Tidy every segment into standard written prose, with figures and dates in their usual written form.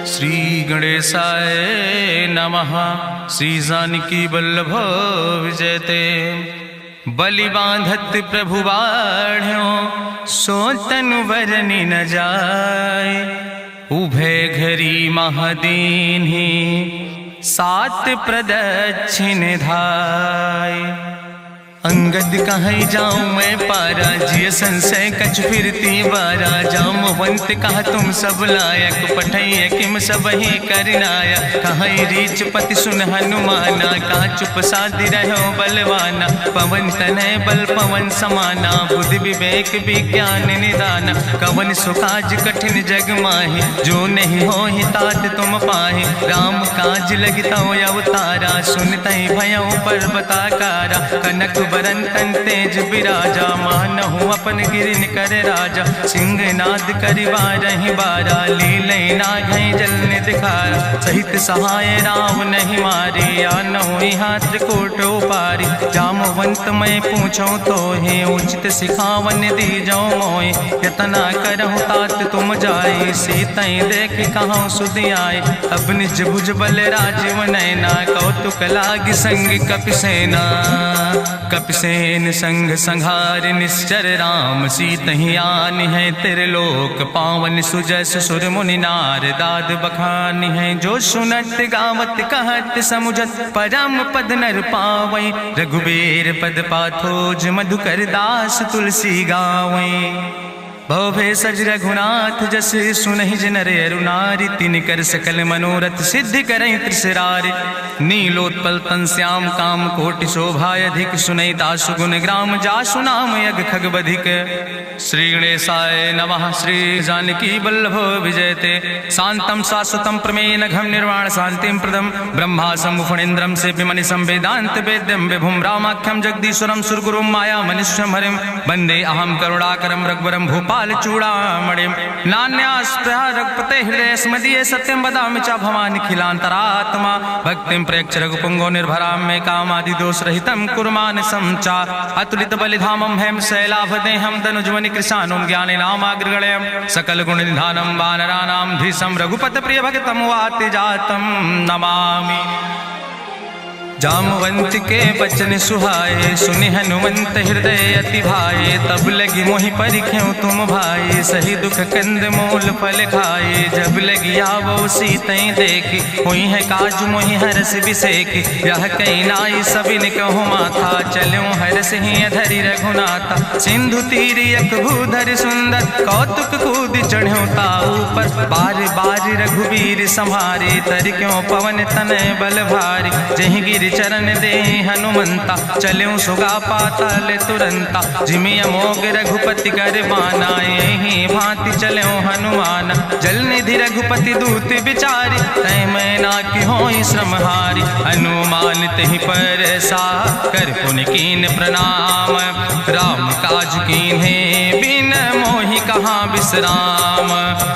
श्री गणेशाय नमः। श्री जानकी वल्लभ विजयते। बलि बांधत प्रभु बाढ़ो सो तनु वरनि न जाय। उभय घरी महादीन्हि सात प्रदक्षिण धाय। अंगद कहीं जाऊं मैं पारा जिय संशय कछ फिरती बारा। जामवंत कहा तुम सब लायक पठैय किम सब ही करनाया। कहीं रीच पति सुन हनुमाना कहा चुप साधि रहो बलवाना। पवन तनय बल पवन समाना बुद्धि विवेक विज्ञान निदाना। कवन सुकाज कठिन जग माहि जो नहीं हो ही तात तुम पाहि। राम काज लगितो अवतारा सुनतहि भयो पर्वताकारा। कनक बरन तन तेज बिराजा मानहु अपन गिरिन कर राजा। सिंह नाद करिवारहि बारा लीलै नाघै जल निधिखारा। सहित सहाय राम नहीं मारे आनहु यहाँ त्रिकूट उपारी। जामवंत मैं पूछो तो हे उचित सिखावन दीजो मोय। यतना करहु तात तुम जाए सीतै देख कहूँ सुध आए। अब निज भुज बल राजीव नैना कौतुक लाग संग कपिसेना। कपिसेन संग संहार निश्चर राम सीतहि आनि है त्रिलोक पावन। सुजस सुर मुनि नार दाद बखानि है। जो सुनत गावत कहत समुझत परम पद नर पावै। रघुबीर पद पाथोज मधुकर दास तुलसी गावै। भव सज रघुनाथ जस सुनहि नर अरु नारी। तिनकर सकल मनोरथ सिद्धि करहि त्रिसरारि। नीलोत्पल तन श्याम काम कोटि शोभाय अधिक। सुनहि दासु गुण ग्राम जासु नाम यज्ञ खग बधिक। श्री गणेशाय नमः। श्री जानकी वल्लभ विजयते। शांतम शाश्वतम प्रमेय नघम निर्वाण शांतिम प्रदम। ब्रह्मा शंभु फणीन्द्रम से विमनि संवेदांत वेद्यम विभुम रामाख्यम जगदीश्वरम सुरगुरुम माया मनुष्यम हरिम। वंदे अहम करुणाकरम रघुवरम भूपाल चूड़ामणिम। नान्यास्पृहा रघुपते हृदय स्मदीय सत्यम वदामि च भवानि खिलांतरात्मा। भक्तिम प्रयच्छ रघुपुंगो निर्भराम मे कामादि दोष रहितम कुर्मान समचा। अतुलित बलिधामम हेम शैलाभदेहम दनुजवनि कृशानुम ज्ञानि नामाग्रगण्यम। सकल गुण निधानम वानराणाम धीशम रघुपत प्रिय भक्तम वाति जातम नमामि। जामवंत के बचन सुहाए सुनि हनुमंत हृदय अति भाए। तब लगी मोहि परिख्यों तुम भाई सही दुख कंद मूल फल खाए। जब लगी आवो सीतै देखी हुई है काज मोहि हरस बिसेखी। यह कई नाई सबिन कहु माथा चल्यों हरस ही अधरि रघुनाथा। सिंधु तीर यक भूधर सुंदर कौतुक कूद चढ़्यों ताऊ पर। बार बार रघुबीर संहारे तर क्यों पवन तनय बल भारी। जहि गिर चरण दे हनुमंता चल्यों सुगा पाताल तुरंता। जिमि अमोघ रघुपति कर बाना यही भांति चल्यों हनुमान। जल निधि रघुपति दूत बिचारी तय मैं ना कि होई श्रमहारी। हनुमान तहि पर सा कर पुनि कीन प्रणाम। राम काज कीन्हे बिन मोहि कहाँ विश्राम।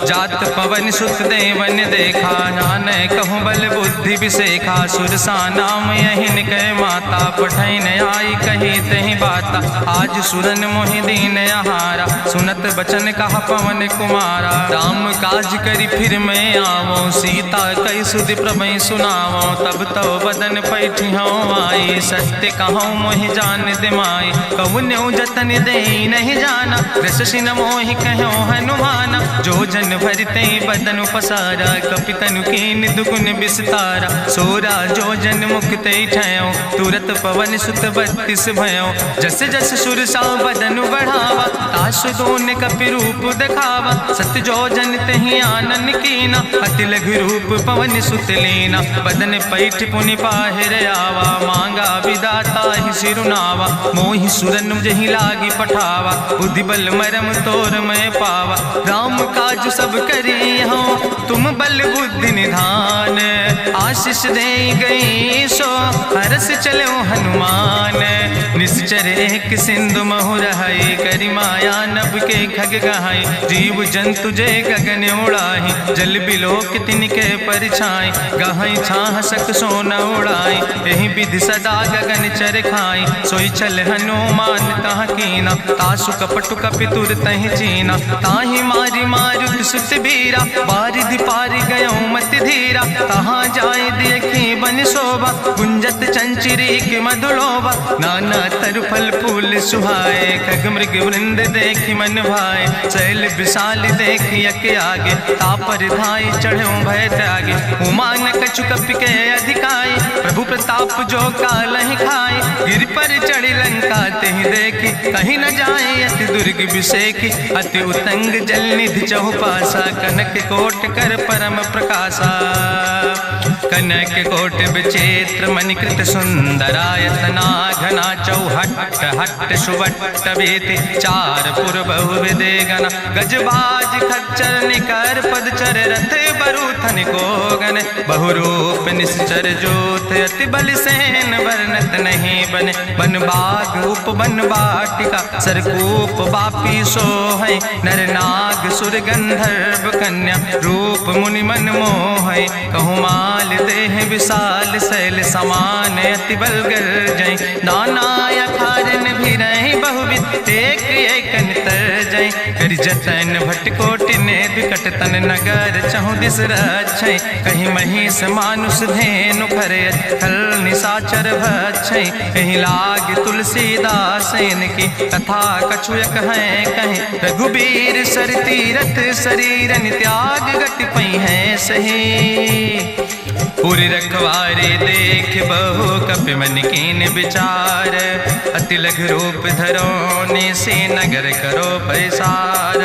जात पवन सुत देवन देखा नान कहूँ बल बुद्धि विसेखा। सुरसा नाम यहिन कह माता पठैन आई कही तहि बाता। आज सुरन मोहि दीन आहारा सुनत बचन कहा पवन कुमारा। राम काज करी फिर मैं आवो सीता कई सुधि प्रभै सुनावो। तब तो बदन पैठियों आई सत्य कहूँ मोहि जान दिमाई। कहुन्यो जतन दे नहीं जाना रससिन मोहि कहो हनुमाना। जो जन भरते बदन पसारा कपितनु कीन दुगुन विस्तारा। सोरा जो जन मुक्ते ठयो तुरत पवन सुत 32 भयो। जस जस सुरसा बदन बढ़ावा तासु दोन कपि रूप दिखावा। सत्य जो जन तहि आनन कीना अति लघु रूप पवन सुत लीना। बदन पैठ पुनि पाहिर आवा मांगा विदाता ही सिरुनावा। मोहि सुरन जहि लागी पठावा बुद्धि बल मरम तोर मैं पावा। राम काज सब करी हो तुम बल बुद्धि निधान। आशीष दे गई सो हरस चलो हनुमान। निश्चर एक सिंधु महु रहाई, करी माया नभ के खग गहाई। जीव जंतु जे गगन उड़ाही, जल बिलोक तिनके परछाई। गहाई छाह सक सोन उड़ाई, यही विधि सदा गगन चर खाई। सोई चल हनुमान तहाँ कीना, तासु कपटु कपितुर तहि चीना। ताहि मारी मारुत सुत बीरा, बारिधि पारि गयौ मति धीरा। तहाँ जाय देखी बन शोभा, गुंजत चंचिरी के मधुलोभा। नाना तरु फल फूल सुहाए, खग मृग वृंद देखी मन भाए। शैल विशाल देखी यके आगे, तापर धाई चढ़ो भय त्यागे। उमान कछु कपि के अधिकाई, प्रभु प्रताप जो कालहि खाई। गिर पर चढ़ी लंका तेहि देखी, कहीं न जाए अति दुर्ग विषेखी। अति उतंग जल निधि चहुपासा, कनक कोट कर परम प्रकाशा। कनक कोट विचित्र मणिकृत सुंदरायतना, घना चौहट्ट हट्ट सुवट्ट वेति। चार पुर बहु विदे गना, गजबाज खच्चर निकर पदचर। रथ बरूथन को गन, बहुरूप निश्चर जोत। अति बल सेन वर्णत नहीं बने, बन बाग उप बन बाटिका। सरकूप बापी सोहै, नर नाग सुर गंधर्व कन्या। रूप मुनि मन मोहै, कहूँ माल देह विशाल। शैल समान अति बल गर्जै, नाना अखारन भी रही बहुविध। एक एकन तर जै, करि जतन भटकोटि ने विकट तन नगर। चहु दिस रक्षै, कहीं महिष मानुष धेनु खरे। खल निशाचर भक्षै, कहीं लाग तुलसीदास इनकी। कथा कछुयक है कहीं, रघुबीर सर तीरथ शरीरन त्याग। गति पई है सही, पुर रखवारे देख बहु कपि मन कीन विचार। अति लघु रूप धरोने से नगर करो पैसार।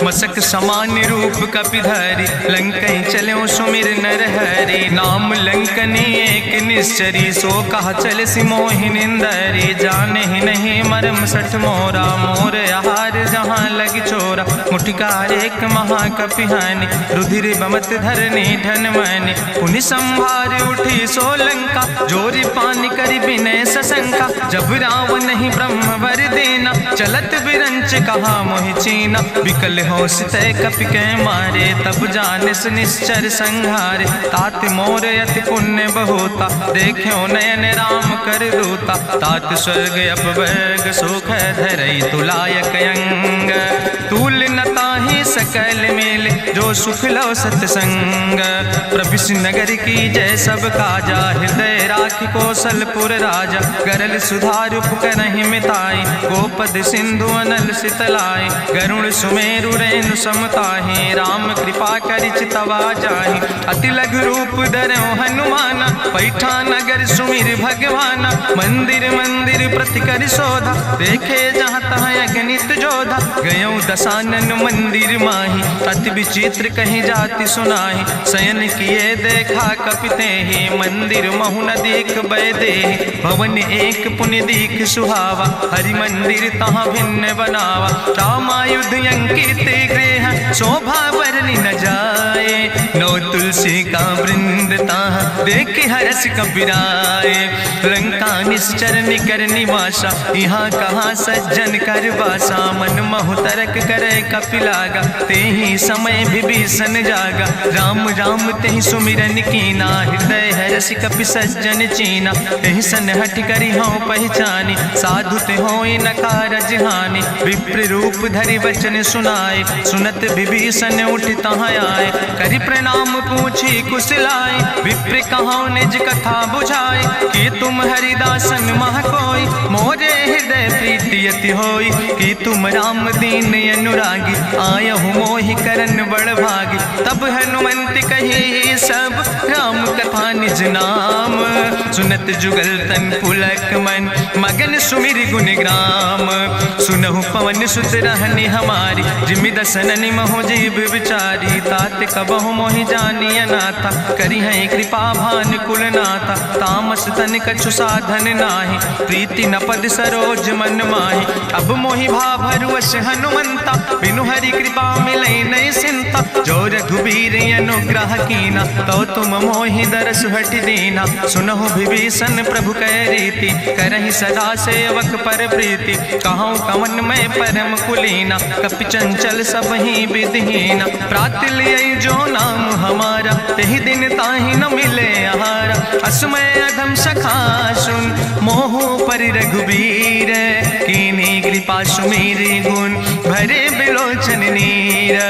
मसक समान रूप कपि धरि, लंकई चलो सुमिर नर हरि। नाम लंकनी एक निश्चरी, सो कहा चल सिमोहि निंदरी। जाने ही नहीं मरम सठ मोरा, मोर आहार जहाँ लग चोरा। मुठिकार एक महाकपि हानि, रुधिर बमत धरनी धन मनि। पुनि संभार उठी सोलंका, जोरी पानी करी विनय सशंका। जब रावण ही ब्रह्म वर देना, चलत बिरंच कहा मोहि चीना। विकल होश तय कपि के मारे, तब जानिस निश्चर संहारे। तात मोर अति पुण्य बहुता, देख्यो नयन राम कर दूता। तात स्वर्ग अपवर्ग सुख धरई, तुलायक अंग। तूल न ताहि सकल मेल, जो सुख लो सत्संग। प्रभिस नगर की जय सब काजा, हृदय राखि कौशलपुर राजा। गरल सुधार उपकरहि मिताई, गोपद सिंधु अनल सितलाई। गरुण सुमेरु रेणु समताहि, राम कृपा करि चितवा जाहि। अति लघु रूप धरौ हनुमाना, पैठा नगर सुमिर भगवाना। मंदिर मंदिर प्रति करि शोधा, देखे जहाँ तहाँ अगणित जोधा। गयौ दशानन मंदिर माही, अति विचित्र कहीं जाति सुनाही। शयन किए देखा कपि तेहि, मंदिर महु न देख बैदेहि। भवन एक पुनि दीख सुहावा, हरि मंदिर तहाँ भिन्न बनावा। रामायुध अंकित गृह, शोभा बरनी न जाए। नौ तुलसी का वृंद तहाँ, देख हरस कपिराए। लंका निश्चर निकर निवासा, यहाँ कहाँ सज्जन कर वासा। मन महु तरक करे कपिलागा, तेहि समय विभीषण जागा। राम राम तेहि सुमिरन कीना, हृदय हरस कपि सज्जन चीना। एहि सन हठ करि हूँ पहचानी, साधु ते होई न कारज हानि। विप्र रूप धरि वचन सुनाए, सुनत विभीषण उठ तहाँ आए। करि प्रणाम पूछी कुशलाए, विप्र कहाँ निज कथा बुझाए। कि तुम हरिदासन मह कोई, मोरे हृदय प्रीति अति होई। कि तुम राम दीन अनुरागी, आयहु मोहि करन बड़ भागी। तब हनुमंत कही सब, राम कथा निज नाम। सुनत जुगल तन पुलक मन, मगन सुमिर गुण ग्राम। सुनहु पवन सुत रहनी हमारी, जिमि दसननि महो जीव विचारी। तात कबहु मोहि जानी अनाथा, करी है कृपा भान कुलनाथा। तामस तन कछु साधन नाही, प्रीति न पद सरोज मन माही। अब मोहि भाभरुवश हनुमंता, बिनु हरि कृपा मिलै नहीं सिंता। जो रघुबीर अनुग्रह कीना, तो तुम मोहि दरस सुहट दीना। सुनहु विभीषण प्रभु कै रीति, करहि सदा सेवक पर प्रीति। कहूँ कवन में परम कुलीना, कपि चंचल सब ही विधिहीना। प्रात लिय जो नाम हमारा, तेहि दिन ताहि न मिले आहारा। असमय अधम सखा सुन, मोह पर रघुबीर। कीन्ही कृपा सुमेरी गुण, भरे बिलोचन नीर।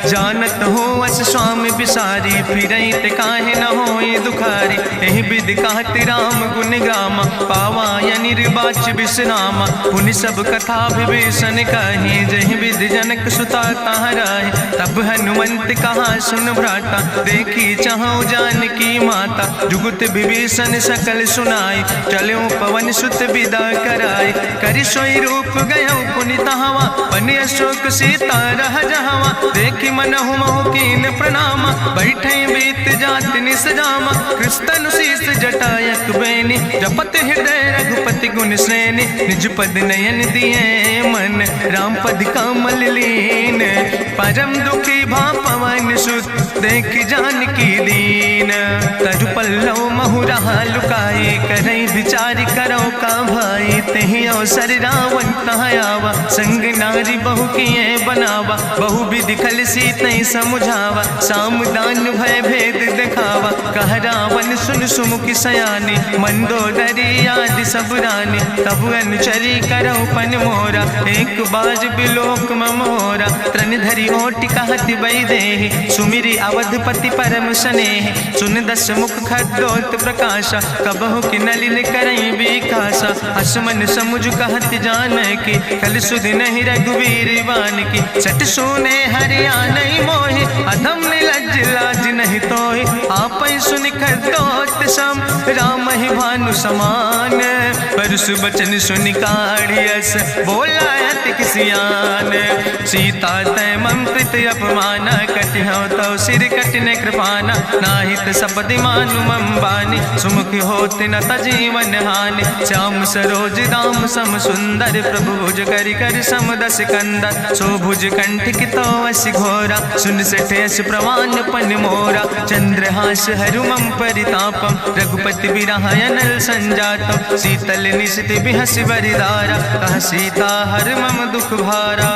जानत हो अस स्वामी बिसारी, फिरहि ते काहे न होई दुखारी। एहि विधि कहत राम गुण गामा, पावा निर्वाच विश्रामा। पुनि सब कथा विभीषण कही, जहि विधि जनक सुता कहाँ रहे। तब हनुमंत कहा सुन भ्राता, देखी चाहूँ जानकी माता। जुगुत विभीषण सकल सुनाई, चलो पवन सुत विदा कराई। करि सोई रूप गयो पुनि तहवा, बनि अशोक सीता रह जहवा। देखी मनहु मोह कीन प्रणामा, बैठे बीत जात निस जामा। कृष्ण शीस जटायक बेनी, जपत हृदय रघुपति गुण श्रेणी। निज पद नयन दिए मन, राम पद कमल लीन। परम दुखी भा पवन सुत, देख जानकी दीन। तरु पल्लव महु रहा लुकाई, करई विचार करो का भाई। तेहि अवसर रावण तहाँ आवा, संग नारी बहु किए बनावा। बहु विधि खल सीतहि समुझावा, सामदान भय भेद दिखावा। कह रावण सुन सुमुखी सयानी, मंदोदरी आदि सब रानी। तब अनुचरी करो पन मोरा, एक बाज बिलोक ममोरा। त्रन धरि ओट कहत वैदेही, सुमिरी अवधपति परम स्नेह। सुन दस मुख खद्योत प्रकाशा, कबहु कि नलिन करई बिकासा। असमन समुझ कहत जानकी, कल सुध नहीं रघुवीर बान की। सट सुने हरियाणई मोहि, अधम निलज्ज लाज नहीं तोहि। आपै सुनि खद्योत सम, राम ही भानु समान। परसु बचन सुनि काढ़ियस, बोला अति किसियान। सीता तै मम कृत अपमाना, कटिहौ तौ सिर कटिन कृपाना। नाहित सपदि मानु मम बानी, सुमुख होत न तजीवन हानि। श्याम सरोज दाम सम सुंदर, प्रभु भुज करि कर सम दस कंदर। सो भुज कंठ कितो अस घोरा, सुन सठेस प्रवान पन मोरा। चंद्रहास हरु मम परितापम, रघुपति बिरहायनल संजातम। शीतल निशित बिहस बरिदारा, कह सीता हर मम दुख भारा।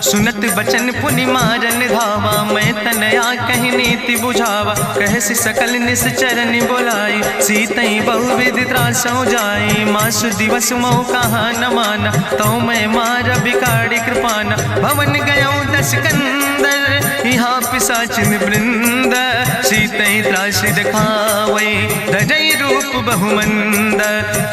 सुनत बचन पुनि मारन धावा, मैं तनया कहि नीति बुझावा। कहसि सकल निश्चरन बोलाई, सीतई बहुविधि त्रासौ जाई। मासु दिवस मोह कहा न माना, तो मैं मार बिगाड़ी कृपाना। भवन गयो दस कंदर, यहाँ पिशाचिन वृंद। सीतई त्रास दिखावै, धजई रूप बहुमंद।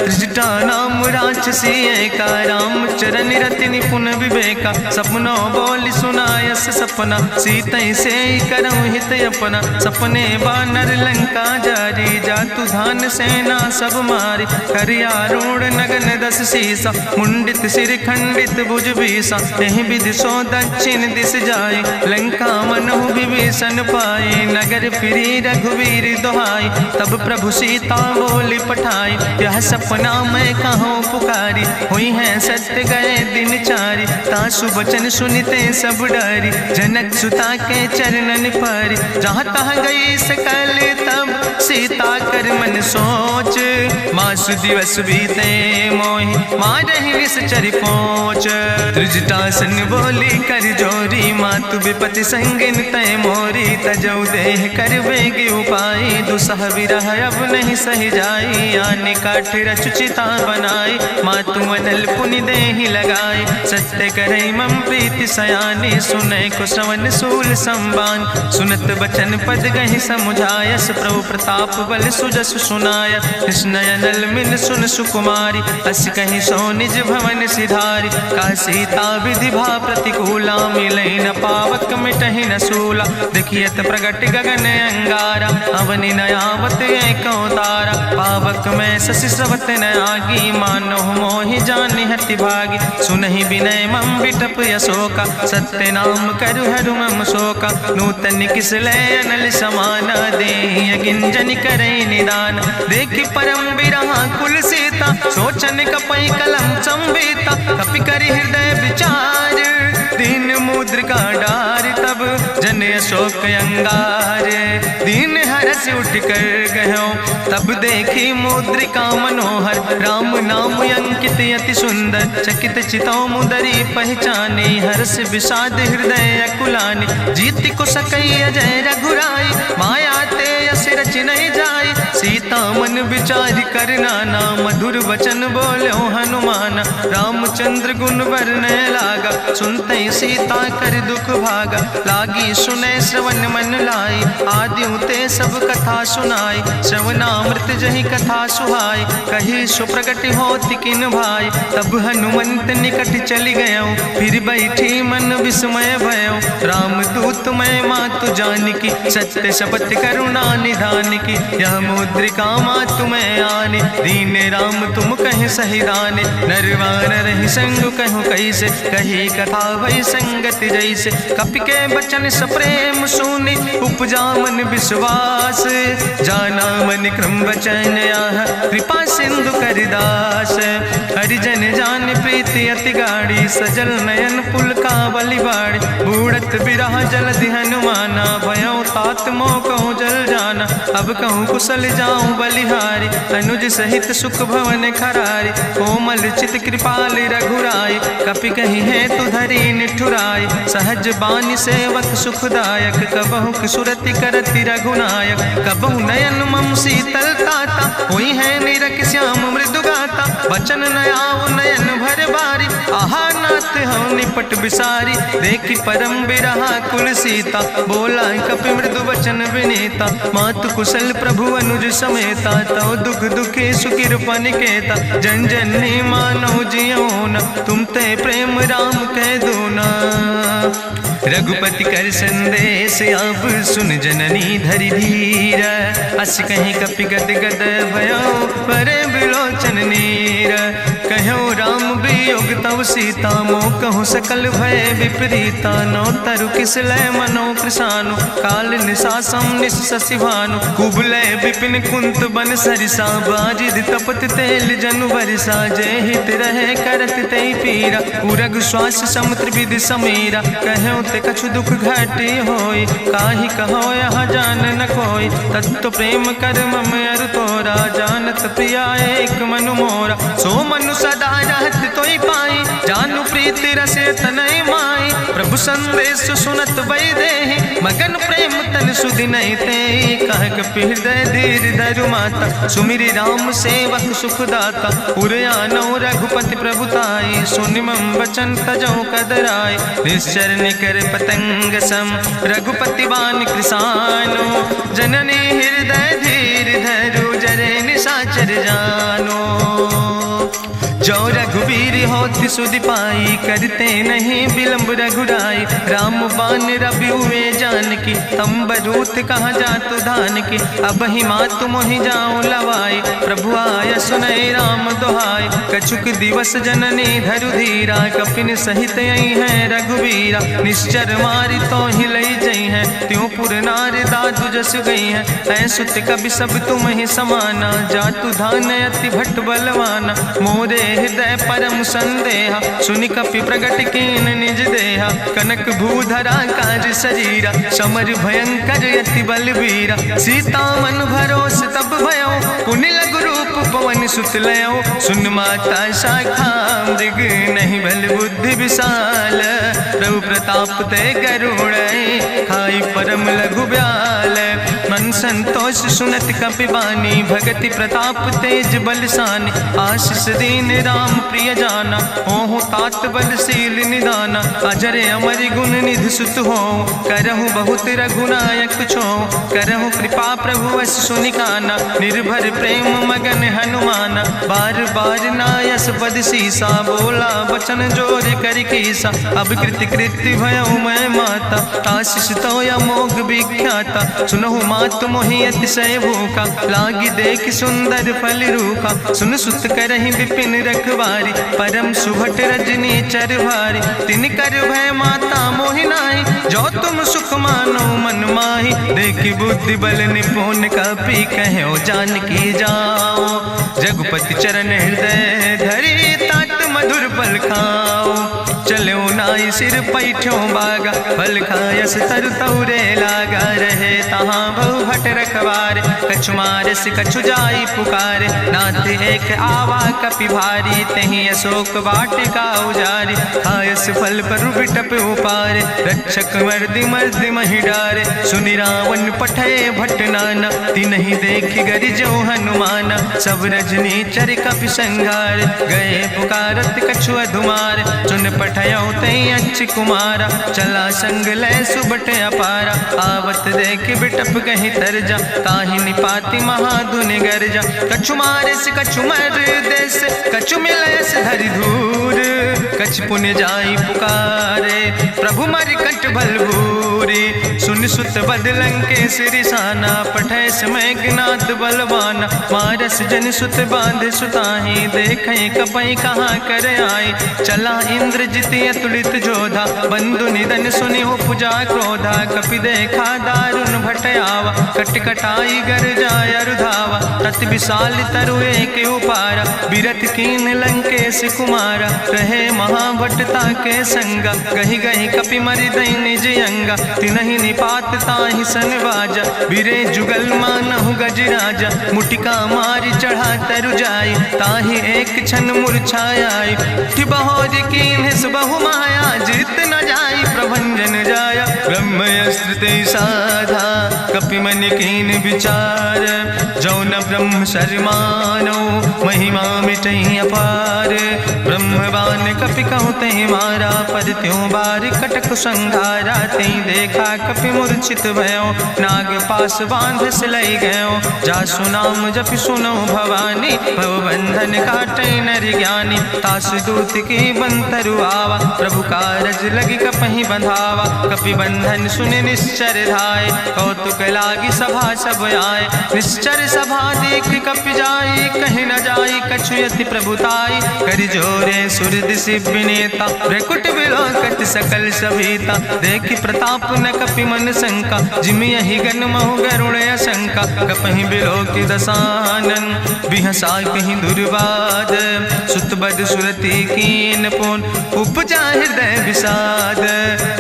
त्रिजटा नाम राक्षसी एका, राम चरण रति निपुण विवेका। सपनो बोल सुनायस सपना, सीतई से करऊँ हित अपना। सपने बानर लंका जारी, जातु धान सेना सब मारी। करियारूढ़ नगन दस सीसा, मुंडित सिर खंडित भुज बीसा। यही विधि सो दक्षिण दिस जाए, लंका मनहु विभीषण पाए। नगर फिरी रघुवीर दुहाई, तब प्रभु सीता बोली पठाई। यह सपना मैं कहूँ पुकारी, हुई है सत्य गए दिन चारी। तासु वचन सुनते सब डरी, जनक सुता के चरणन पर। जहाँ तहाँ गई सकल तब, सीता कर मन सोच। मासु दिवस बीते मोहि, मारहि निश्चर पहुँच। त्रिजटासन बोली कर जोरी, मातु विपति संगिन तय मोरी। तजौ देह कर बेगी उपाय, दुसह विरह अब नहीं सही जाई। आने काठ रचुचिता बनाई, मातु अनल पुनि देहि लगाई। सत्य करई मम प्रीति सयानी, सुनै को श्रवण सूल संबान। सुनत बचन पद गहि समुझायस, प्रभु प्रताप बल सुजस सुनाय। कृष्णय नल मिल सुन सुकुमारी, अस कहीं सो निज भवन सिधारी। का सीता विधि भा प्रतिकूला, मिलै न पावक मिटहि न सूला। देखियत प्रगट गगन अंगारा, अवनि नयावत एको तारा। पावक में शशि स्रवत न आगी, मानो मोहि जानि हति भागी। सुनहि विनय मम विटप यशोका, सत्य नाम करु हरु मम शोका। नूतन किसले अनल समाना, देहि अगिंजन करई निदान। देखि परम बिरहा कुल सीता, सोचन कपई कलम संवेता। कपि करि हृदय विचार, दीन मुद्रिका डार। तब जन जन अशोक अंगार। दीन हरस उठ कर गयो तब देखी मुद्रिका मनोहर। राम नाम अंकित अति सुंदर चकित चितौ मुदरी पहचाने। हर्ष विषाद हृदय अकुलानि जीत को सकई अजय रघुराई। माया ते यस रच नहीं जाई सीता मन विचार कर नाना। मधुर वचन बोलो हनुमान रामचंद्र गुण वर्णय लागा। सुनते सीता कर दुख भागा लागी सुने श्रवण मन लाई। आदि ते सब कथा सुनाई श्रवणामृत जहि कथा सुहाई। कही सुप्रगट होति किन भाई तब हनुमंत निकट चली गयो। फिर बैठी मन विस्मय भयो राम दूत मैं मातु जानकी। सत्य शपथ करुणा निधान की यह मुद्रिका मातु मैं आने। दीन राम तुम कहे सही दाने नरवान रही संग कहूँ कैसे। कही कथा भई संगति जैसे कपि के बचन सप्रेम सुनी। उपजा मन विश्वास जाना मन क्रम वचन आह। कृपा सिंधु करिदास हरिजन जान प्रीति अति गाड़ी। सजल नयन पुलकावली बाड़ी बूढ़त बिरह जलधि हनुमाना। भयो तात मोह कहूँ जल जाना अब कहूँ कुशल जाऊँ बलिहारी। अनुज सहित सुख भवन खरारी कोमल चित कृपाल रघुराई। कपि कही है तु धरी निठुराई सहज बानी सेवक सुखदायक। कबहु सुरति करति रघुनायक कबहु नयन मम शीतल ताता। हुई है निरख श्याम मृदु गाता वचन नयाव नयन भर बारी। आहा नाथ हम निपट बिसारी देखी परम बिरहा कुल सीता। बोला कपि मृदु वचन विनीता मातु कुशल प्रभु अनुज समेता। तव दुख दुखी सुखिरपा निकेता जन जननी मानव जियो न। तुम ते प्रेम राम कह दो ना। रघुपति कर संदेश अब सुन जननी धरि धीर। अस कहीं कपि गद गद भयो परे बिलोचन नीर। कहो राम वियोग तव सीता मोह कहूँ सकल भय विपरीता। नौ तरु किस लय मनो कृषानु काल निशासम निशि भानु। कुबलय विपिन कुंत बन सरिसा बाजिद तपत तेल जनु बरिसा। जय हित रहे करत ते पीरा उरग श्वास समुद्र विधि समीरा। कहो ते कछु दुख घटी होई काहि कहो यहाँ जान न कोई। तत्व प्रेम कर मम अरु तोरा जानत प्रिया एक मनु मोरा। सो मनु सदा रहत तोई पाई जानु प्रीति रसे तनय माई। प्रभु संदेश सुनत वै देहि मगन प्रेम तन सुधि नहीं ते। कह कपि हृदय धीर धरु माता सुमिरि राम सेवक सुखदाता। उरयानो रघुपति प्रभुताई सुनि मम वचन तजौ कदराय। निश्चर निकर पतंग सम रघुपति बान कृसानो। जननी हृदय धीर धरु जरे निशाचर जानो। जो रघुवीर होति सुधि पाई करते नहीं विलंब रघुराई। राम बान रवि हुए जानकी तंबरूथ कहाँ जातु धान की। अब ही मातु मोहि जाऊँ लवाई प्रभु आय सुनय राम दुहाई। कछुक दिवस जननी धरु धीरा कपिन सहित यही है रघुवीरा। निश्चर मारी तो ही लई जई है त्यों पुर नार दादु जस गई है। ऐसुत कभी सब तुम ही समाना जातु धान अति भट्ट बलवाना। मोरे हृदय परम संदेहा सुनि कपि प्रगट कीन निज देहा। कनक भूधरा काज शरीरा समर भयंकर यति बलवीरा। सीता मन भरोस तब भयो पुनि लघु रूप पवन सुत लयो। सुन माता शाखा मृग नहीं बल बुद्धि विशाल। प्रभु प्रताप ते गरुड़ खाई परम लघु ब्याल। मन संतोष सुनत कपि बानी भगति प्रताप तेज बलसानी। आशीष दीन राम प्रिय जाना ओहु तात बलशील निदाना। अजर अमर गुण निधि सुत हो करहु बहुत रघुनायक छो। करहु कृपा प्रभु अस सुनिकाना निर्भर प्रेम मगन हनुमाना। बार बार नायस पद सीसा बोला बचन जोर कर कीसा। अब कृति कृति भयो मैं माता आशीष तो अमोघ विख्याता। सुनहु मातु मोहि अतिशय भूखा लागी देख सुंदर फल रूखा। सुन सुत करहि विपिन रखवारी परम सुभट रजनी चर भारी। तिन कर भय माता मोहि नाहि जो तुम सुख मानो मन माहि। देखि बुद्धि बल निपुण कपि कहो जानकी जाओ। रघुपति चरण हृदय धरि तात मधुर फल खाओ। चलो नाई सिर पैठो बागा, फल खायस तरु तौरे लागा। रहे तहाँ बहु भट रखवारे, कछु मारस कछु जाई पुकारे। नाथ एक आवा कपि भारी, तहीं अशोक वाटिका उजारी। खायस फल पर बिटप उपारे, रक्षक मर्दि मर्दि महि डारे। सुनि रावण पठय भट नाना, तिन्हि देखि गरिजो हनुमाना। सब रजनी चर कपि संघार, गए पुकारत कछु अधुमार। चुन पठयो तई अच्छ कुमारा, चला संग लय सुबट अपारा। आवत देख बिटप कहीं तरजा, ताहि निपाति महाधुनि गर्जा। कछु मारिस कछु मर देस, कछु मिलयस धरि धूर। कछ पुण्य जाई पुकारे, प्रभु मरि कंठ भल भूरी। सुन सुत बद लंकेश रिसाना, पठय समय ज्ञात बलवाना। मारस जन सुत बांध सुताहि, देखे कपई कहाँ कर आए। चला इंद्रजित अतुलित जोधा, बंधु निधन सुनि उपजा क्रोधा। कपि देखा दारुण भट आवा, कट कटाई गर जाय रुधावा। तत विशाल तरु एक उपारा, बिरथ कीन लंकेश कुमारा। रहे महाभटता के संगा, गहि गहि कपि मरि दई निज अंगा। तिन्हि निपात ताहि सन बाजा, बिरे जुगल मानहु गजराजा। मुटिका मारि चढ़ा तरु जाई, ताहि एक क्षण मूर्छाई। बहोज कीन्ह बहु माया, जीत न जाई प्रभंजन जाया। ब्रह्मयस्त्र ते साधा, कपि मन कीन विचार। जौन ब्रह्म शर्मानो, महिमा मिटई अपार। ब्रह्मवान कपि कहु तहि मारा, पर त्यों बार कटक संघारा। तई देखा कपि मूर्छित भयो, नाग पास बांध सिलई गयो। जासु नाम जपि सुनो भवानी, भव बंधन काटई नर ज्ञानी। तास दूत की बंतरु आवा, प्रभु कारज लगी कपहि बंधावा। कपि बंधन सुनि निश्चर धाय, कौतुक लागी सभा सब आए। निश्चर सभा देख कपि जाई, कहीं न जाई कछु यति प्रभुताई। कर जोरे सुर दिशि विनेता, भ्रकुट विलोकत सकल सभीता। देखि प्रताप न कपि मन शंका, जिमि यहि गन महु गरुण शंका। कपहि बिलोकि दसानन, बिहसा कहीं दुर्वाद। सुत बद सुरति कीन पुन, उपजा हृदय विषाद।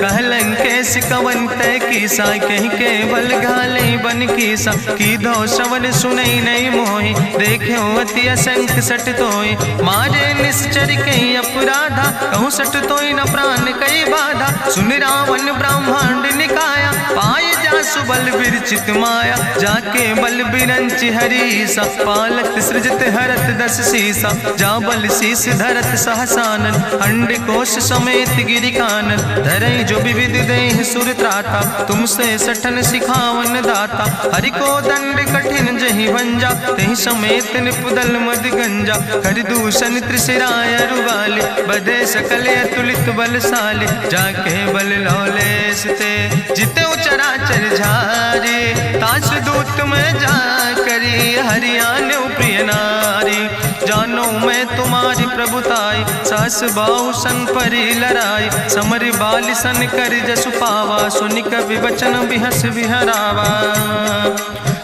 कह लंकेश कवन तय कीसा, कहीं केवल घाले बन कीसा। की दो श्रवण सुनई नहीं मोहि, देख्यो अति असंख सट तोय। मारे निश्चर कहीं अपराधा, कहूँ सट तोय न प्राण कई बाधा। सुन रावण ब्रह्मांड निकाया, पाय जासु बल विरचित माया। जाके बल बिरंच हरीसा, पालत सृजत हरत दस सीसा। जा बल शीस धरत सहसानन, अंड कोश समेत गिरि कानन। धरई जो विविध देह सुर त्राता, तुमसे सठन सिखावन दाता। हरि को दंड कठिन जहि भंजा, तहि समेत निपुदल मद गंजा। कर दूषण त्रिशिराय रुगाले, बधे सकल अतुलित बलशाले। जाके बल लौलेस ते, जिते चराचर झारे। तास दूत में जा करी, हरियाण प्रिय नारी। जानो मैं तुम्हारी प्रभुताई, सास बाहु सन परी लड़ाई। समर बाल सन कर जसु पावा, सुनि कवि वचन बिहस बिहरावा।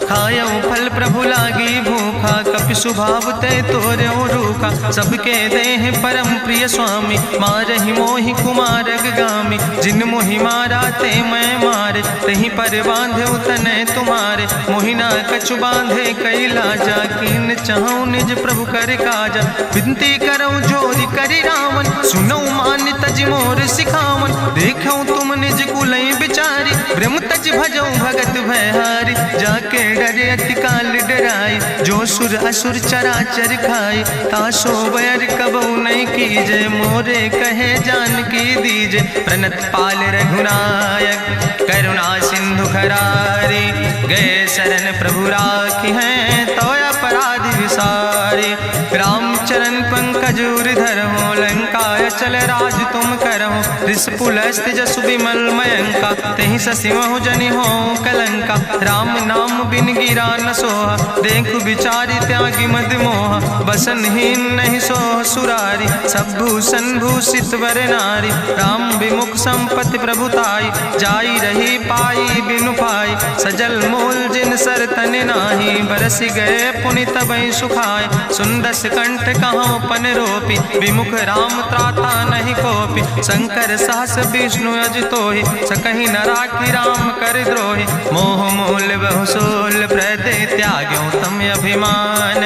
खायौ फल प्रभु लागी भूखा, कपि स्वभाव ते तोर्यो रूखा। सबके देह परम प्रिय स्वामी, मारहि मोहि कुमारग गामी। जिन मोहि मारा ते मैं मारे, तहीं पर बांधे तने तुम्हारे। मोहिना कछु बांधे कई लाजा, कीन चाहूं निज प्रभु कर काजा। विनती करऊं जोरि करि रावण, सुनऊ मान तज मोर सिखावन। देखऊं तुम निज कुलई बिचारी, ब्रह्म तज भजऊं भगत भयहारी। जाके डरे अति काल डराई, जो सुर असुर चराचर खाई। तासो बैर कबऊ नहीं कीजे, मोरे कहे जान की दीजे। प्रणत पाल रघुनायक, करुणा सिंधु खरारी। गए शरण प्रभु राखी हैं, तो अपराध विसारी। रामचरण पंकज उर्धर हो, लंकाय चल राज तुम करहो। रिसपुलस्त जसु विमल मयंका, तहि ससिमहु जनि हो कलंका। राम नाम बिन गिरा न सोहा, देखु बिचारी त्यागी मद मोहा। बसनहीन नहीं सोह सुरारी, सब भूषण भूषित वर नारी। राम विमुख संपत्ति प्रभुताई, जाई रही पाई बिनु पाई। सजल मोल जिन सर तन नाही, बरस गए पुनि तबई सुखाए। सुंदस कंठ कहाँ पन रोपी, विमुख राम त्राता नहीं कोपी। शंकर सहस विष्णु अज तोहि, सकहि न राखी राम कर द्रोहि। मोह मूल बहुसोल प्रदे, त्याग्यो तम अभिमान।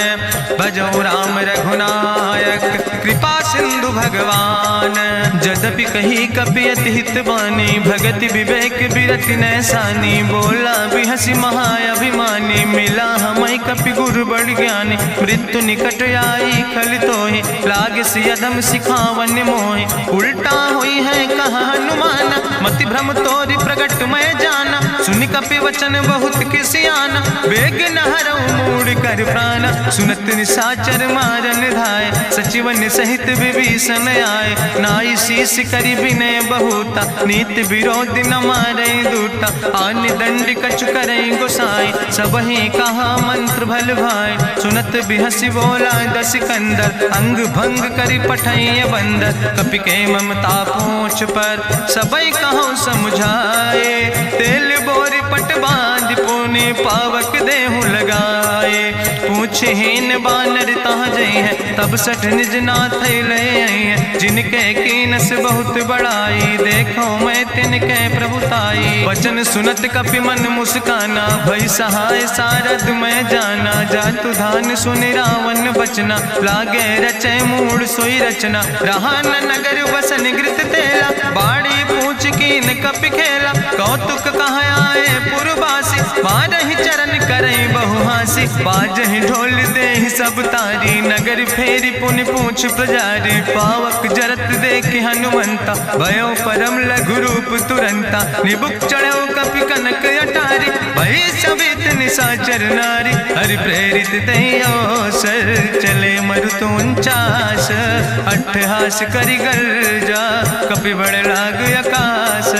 भजो राम रघुनायक, कृपा सिंधु भगवान। यद्यपि कही कपि अति हित बानी, भगति विवेक बिरति नैसानी। बोला बिहसी महाअभिमानी, मिला हमै कपि गुरु बड़ ज्ञानी। मृत्यु निकट आई खल तोहि, लागे सियदम सिखावन मोहि। उल्टा हुई है कहा हनुमाना, मति भ्रम तोरि प्रगट मैं जाना। सुनि कपि वचन बहुत किसियाना, बेग न हरऊ मूढ़ कर प्राण। सुनत निशाचर मारन धाय, सचिवन सहित विभीषण आए। नाई शीस करि विनय बहुता, नीति विरोध न मारे दूता। आन दंड कछु करे गोसाई, सबहि कहा मंत्र भल भाई। सुनत बिहसी बोला दस कंदर, अंग भंग करि पठैय बंदर। कपि के ममता पूछ पर, सबई कहो समझाए। तेल बोरी पट बांध पुनि, पावक देहु लगाए। पूछहीन बानर तहाँ जई है, तब सठ निज नाथ ले आई है। जिनके कीनस बहुत बड़ाई, देखो मैं तिनके प्रभुताई। वचन सुनत कपि मन मुस्काना, भई सहाय सारद मैं जाना। जातु धान सुनि रावण बचना, लागे रचे मूढ़ सोई रचना। रहा न नगर बसन घृत तेला, बाड़ी पूछ कीन कपि खेला। कौतुक कहाँ आए पुरवासी, मारहि चरण करई बहु हासी। बाजहि ढोल देहि सब तारी, नगर फेरी पुनि पूछ प्रजारी। पावक जरत देख हनुमंता, भयो परम लघु रूप तुरंता। निबुक चढ़ो कपि कनक अटारी, भई सवित निशाचर नारी। हरि प्रेरित तहि अवसर, चले मरुत 49। अट्ठहास करि गर्जा, कपि बड़ लाग आकाश।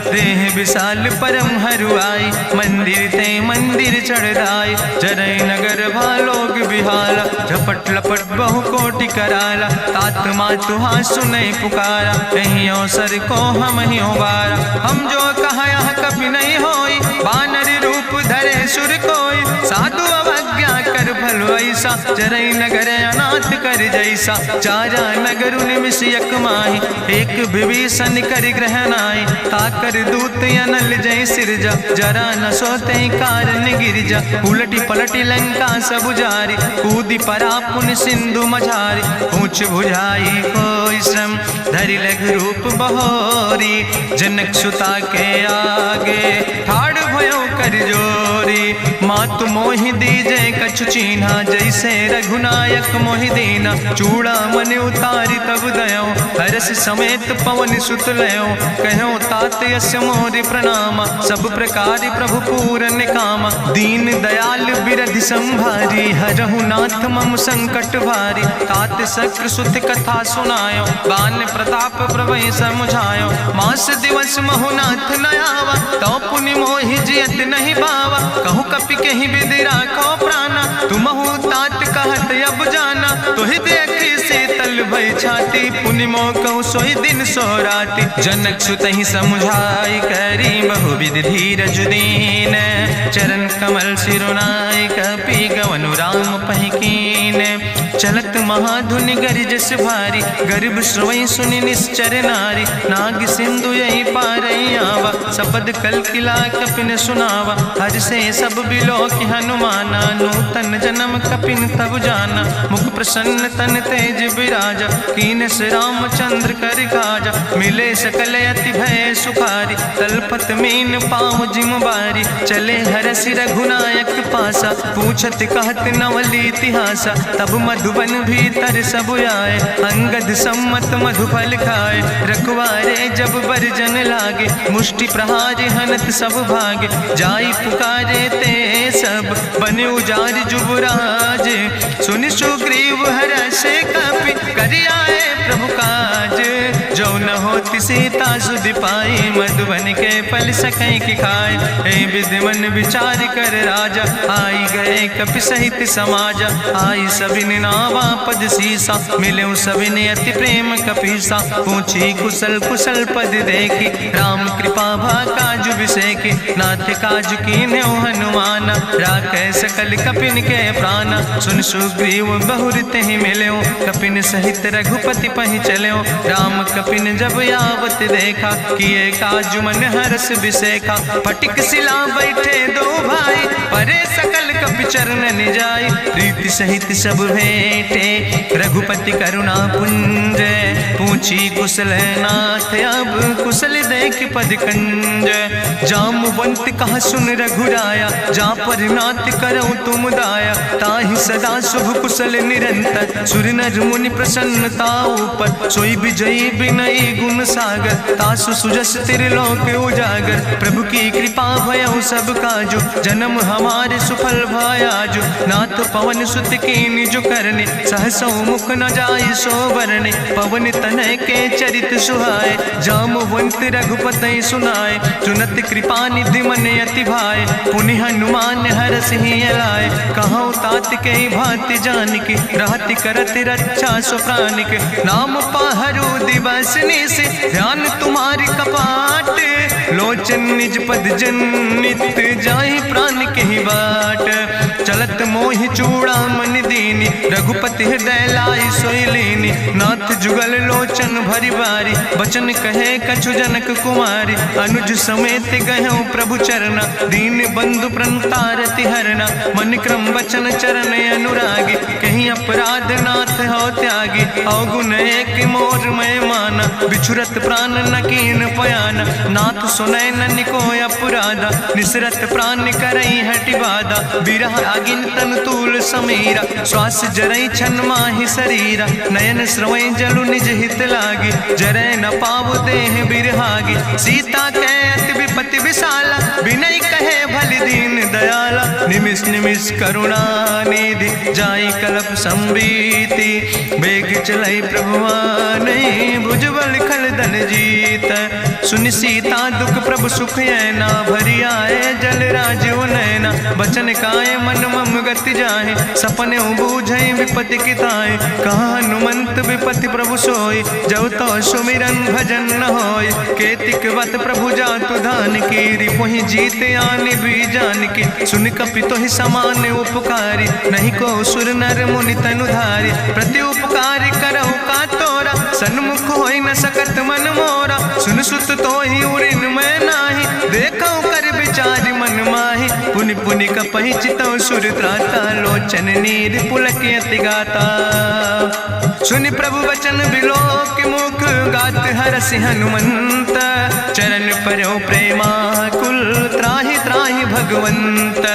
देह विशाल परम हरुआई, मंदिर ते मंदिर चढ़ाई। जरई नगर भालोग बिहाला, झपट लपट बहु कोटि कराला। तात मातु हाँ सुनै पुकारा, एहि अवसर को हम ही उबारा। हम जो कहा यहाँ कभी नहीं होई, बानर रूप धरे सुर कोई। साधु अवज्ञा कर फल ऐसा, जरई नगर अनाथ कर जैसा। चारा नगर निमिष यक माही, एक विभीषण कर ग्रहण आई। ताकर दूत अनल जय सिरजा, जरा न सोते कारण गिरजा। उलटी पलटी लंका सब जारी, कूदी परा पुन सिंधु मझारी। पूछ बुझाई कोई श्रम, धरि लघु रूप बहोरी। जनक सुता के आगे, ठाड़ भयो कर जोरी। मातु मोहि दीजे कछु चीन्हा, जैसे रघुनायक मोहि दीना। चूड़ा मन उतारी तब दयो, हरस समेत पवन सुत लयो। कहो तात यस्य मोरि प्रणामा, सब प्रकार प्रभु पूरन कामा। दीन दयाल बिरधि संभारी, हरहु नाथ मम संकट भारी। तात शक्र सुत कथा सुनायो, बान प्रताप प्रभय समुझायो। मास दिवस महुनाथ न आवा, तो पुनि मोहि जियत नहीं बावा। कहु कपि कहीं विधि राखो प्राणा, तुमहु तात कहत अब जाना। तुहि देखी शीतल भई छाती, पुनि मोह कहु सोई दिन सो राति। जनक सुतहि समुझाई, करी बहुविधि धीरज दीन। चरण कमल सिरुनाई, कपि गवनु राम पहि कीन। चलत महाधुनि गरिजस भारी, गर्भ श्रवई सुनि निश्चर नारी। नाग सिंधु यही पारई आवा, सपद कल किला कपिन सुनावा। हर से सब बिलो कि हनुमाना, नूतन जन्म कपिन तब जाना। मुख प्रसन्न तन तेज विराजा, कीनस रामचंद्र कर काजा। मिले सकल अति भय सुखारी, तलपत मीन पाँव जिम बारी। चले हरस रघुनायक पासा, पूछत कहत नवल इतिहासा। तब मधुबन भीतर सब आए, अंगद सम्मत मधुफल खाए। रखवारे जब बरजन लागे, मुष्टि प्रहार हनत सब भागे। जाई पुकारे ते सब, बने उजार जुबराज। सुनि सुग्रीव हरषे कपि, करि आए प्रभु काज। जो जो न होती सीता सुध पाई, मधुबन के फल सकै की खाए। हे विधि मन विचार कर राजा, आई गए कपि सहित समाजा। आई सबिन नावा पद सीसा, मिले सबिन अति प्रेम कपीसा। पूछी कुशल कुशल पद देखी, राम कृपा भा काजु विसेकी। नाथ काजु कीन्यो हनुमान, राखे सकल कपिन के प्राण। सुन सुग्रीव बहुर तेहि मिल्यो, कपिन सहित रघुपति पहि चल्यो। राम कपिन जब आवत देखा, किए काजु मन हरस विसेखा। फटिक सिला बैठे दो भाई, परे सकल कपि चरण जाय। प्रीति सहित सब भेंटे, रघुपति करुणा पुंज। पूछी कुशल नाथ, अब कुशल देख पद कंज। जामवंत कहा सुन रघुराया, जा पर नाथ करौ तुम दाया। ताहि सदा शुभ कुशल निरंतर, सुर नर मुनि प्रसन्नता ऊपर। सोई विजयी विनयी गुण सागर, तासु सुजस त्रिलोक उजागर। प्रभु की कृपा भयउ सब काजु, जन्म हमारे सुफल भयाजु। नाथ पवन सुत की निज करने, सहसो मुख न जाय सो वरने। पवन तनय के चरित सुहाए, जामवंत रघुपति सुनाए। चुनत कृपा निधि मन अति भाए, पुनि हनुमान हरष ही लाए। कहौ तात के भांति जानकी, रहति करत रक्षा सो प्राणिक। नाम पाहरु दिवस निस, ध्यान तुम्हारी कपाट। लोचन निज पद जनित, जाहि प्राण के ही बाट। चलत मोहि चूड़ामन दीनी, रघुपति हृदय लाई सोई लीनी। नाथ जुगल लोचन भरि बारी, बचन कहे कछु जनक कुमारी। अनुज समेत गहु प्रभु चरना, दीन बंधु प्रणतारति हरना। मन क्रम वचन चरण अनुरागी, कहीं अपराध नाथ हो त्यागी। अवगुण एक मोर मैं माना, बिछुरत प्राण न कीन पयाना। नाथ सुनय नन को अपराधा, निसरत प्राण करई हटि बाधा। बिरह अगिन तन तूल समीरा, श्वास जरई छन माहि शरीरा। नयन श्रवै जलु निज हित लागी, जरै न पाव देह बिरहागी। सीता के अति विपति विशाला, विनय कहे भलि दीन दयाला। निमिष निमिष करुणा निधि, जाई कलप संबीति। बेग चलै प्रभुआनै, भुजबल खल दल जीत। सुन सीता दुख प्रभु सुख ऐना, भरी आए जल राजो नैना। बचन काए मन मम गति जाहे, सपने बूझै विपति किताए। कहा हनुमंत विपति प्रभु सोई, जब तो सुमिरन भजन न होय। केतिक वत प्रभु जातु धान की, रिपुहि जीत आने भी जान की। सुन कपि तोहि समान उपकारी, नहीं को सुर नर मुनि तनुधारी। प्रति उपकारी करहु का तोरा, सन्मुख होई न सकत मन मोरा। सुन सुत तोहि उरिन मैं नाही, देखौ कर विचार मन माहि। पुनि पुनि कपहि चितौ सुर त्राता, लोचन नीर पुलक अति गाता। सुनि प्रभु वचन बिलोक मुख, गात हरसि हनुमंत। चरण परौ प्रेमाकुल, त्राहि त्राहि भगवंत।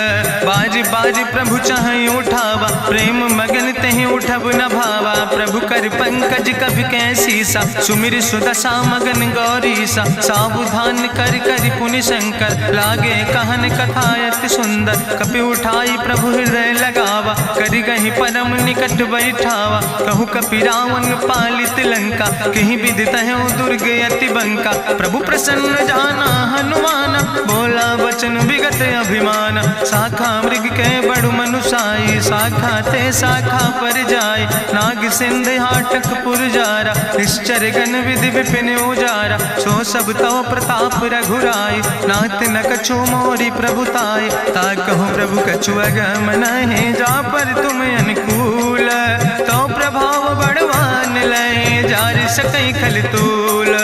बाज बाज प्रभु चाहि उठावा, प्रेम मगन तेहि उठब न भावा। प्रभु कर पंकज कभि कैसीसा, सुमिर सुदशा मगन गौरीसा। सावधान कर कर पुनि शंकर, लागे कहन कथा अति सुंदर। कपि उठाई प्रभु हृदय लगावा, करि गहि परम निकट बैठावा। कहु कपि रावण पालित लंका, कहीं विदित है दुर्ग अति बंका। प्रभु प्रसन्न जाना हनुमाना, बोला वचन विगत अभिमान। शाखा मृग के बड़ु मनुषाई, शाखा ते शाखा पर जाय। नाग सिंध हाटक पुर जारा, निश्चर गण विधि विपिन उजारा। सो सब तव प्रताप रघुराई, नाथ न कछु मोरी प्रभुताई। ताकहु प्रभु कछु अगम नहीं, जा पर तुम अनुकूल। तो प्रभाव बड़वान लय, जार सकई खल तूल।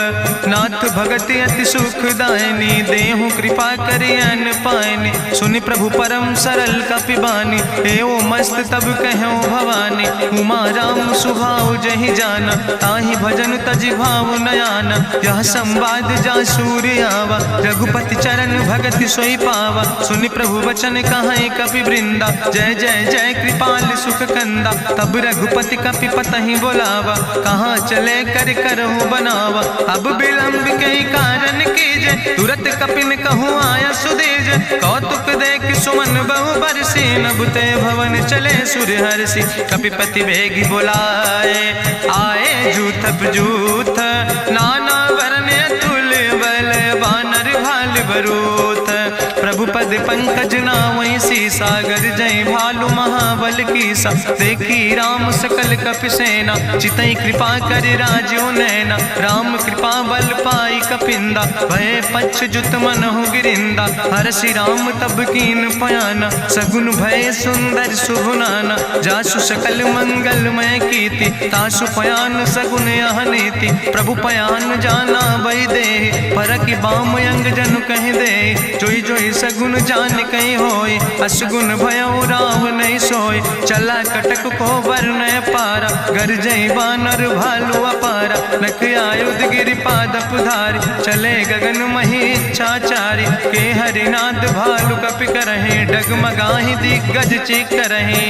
नाथ भगति अति सुख दायनी, देहु कृपा करि अन पायनी। सुनि प्रभु परम सरल कपि बानी, एवं मस्त तब कहौ भवानी। उमा राम सुभाव जहि जाना, ताहि भजन तजि भाव नयाना। यह संवाद जा सूर्य आवा, रघुपति चरण भगति सोई पावा। सुनि प्रभु वचन कहाई कपि वृंदा, जय जय जय कृपाल सुख कंदा। तब रघुपति कपि पतहि बोलावा, कहाँ चले कर करहु बनावा। अब विलंब के कारण कीजे, तुरत कपिन कहूँ आया सुदेज। कौतुक देख सुमन बहु बरसी, नभ ते भवन चले सूर्य हर्षि। कपिपति वेगी बुलाए, आए जूथप जूथ, नाना बरूथ। प्रभु पद पंकज नावै सागर जय भालु महाबल की सा। देखी राम सकल कपि सेना चितई कृपा कर राजो नैना। राम कृपा बल पाई कपिंदा भय पच्छ जुत मनहु गिरिंदा। हरसि राम तब कीन पयाना सगुन भय सुंदर शुभ नाना। जासु सकल मंगलमय कीर्ति तासु पयान सगुन यह नीति। प्रभु पयान जाना भई दे परकि बाम अंग जनु कह दे। जोई जोई सगुन जान कहीं होय असगुन भयो राव नहीं सोय। चला कटक को वर्ण पारा गरजई बानर भालू अपारा। नख आयुध गिरि पादप धारी चले गगन मही इच्छाचारी। के हरिनाद भालू कपि करहि डगमगाहि दिग्गज चिक करहि।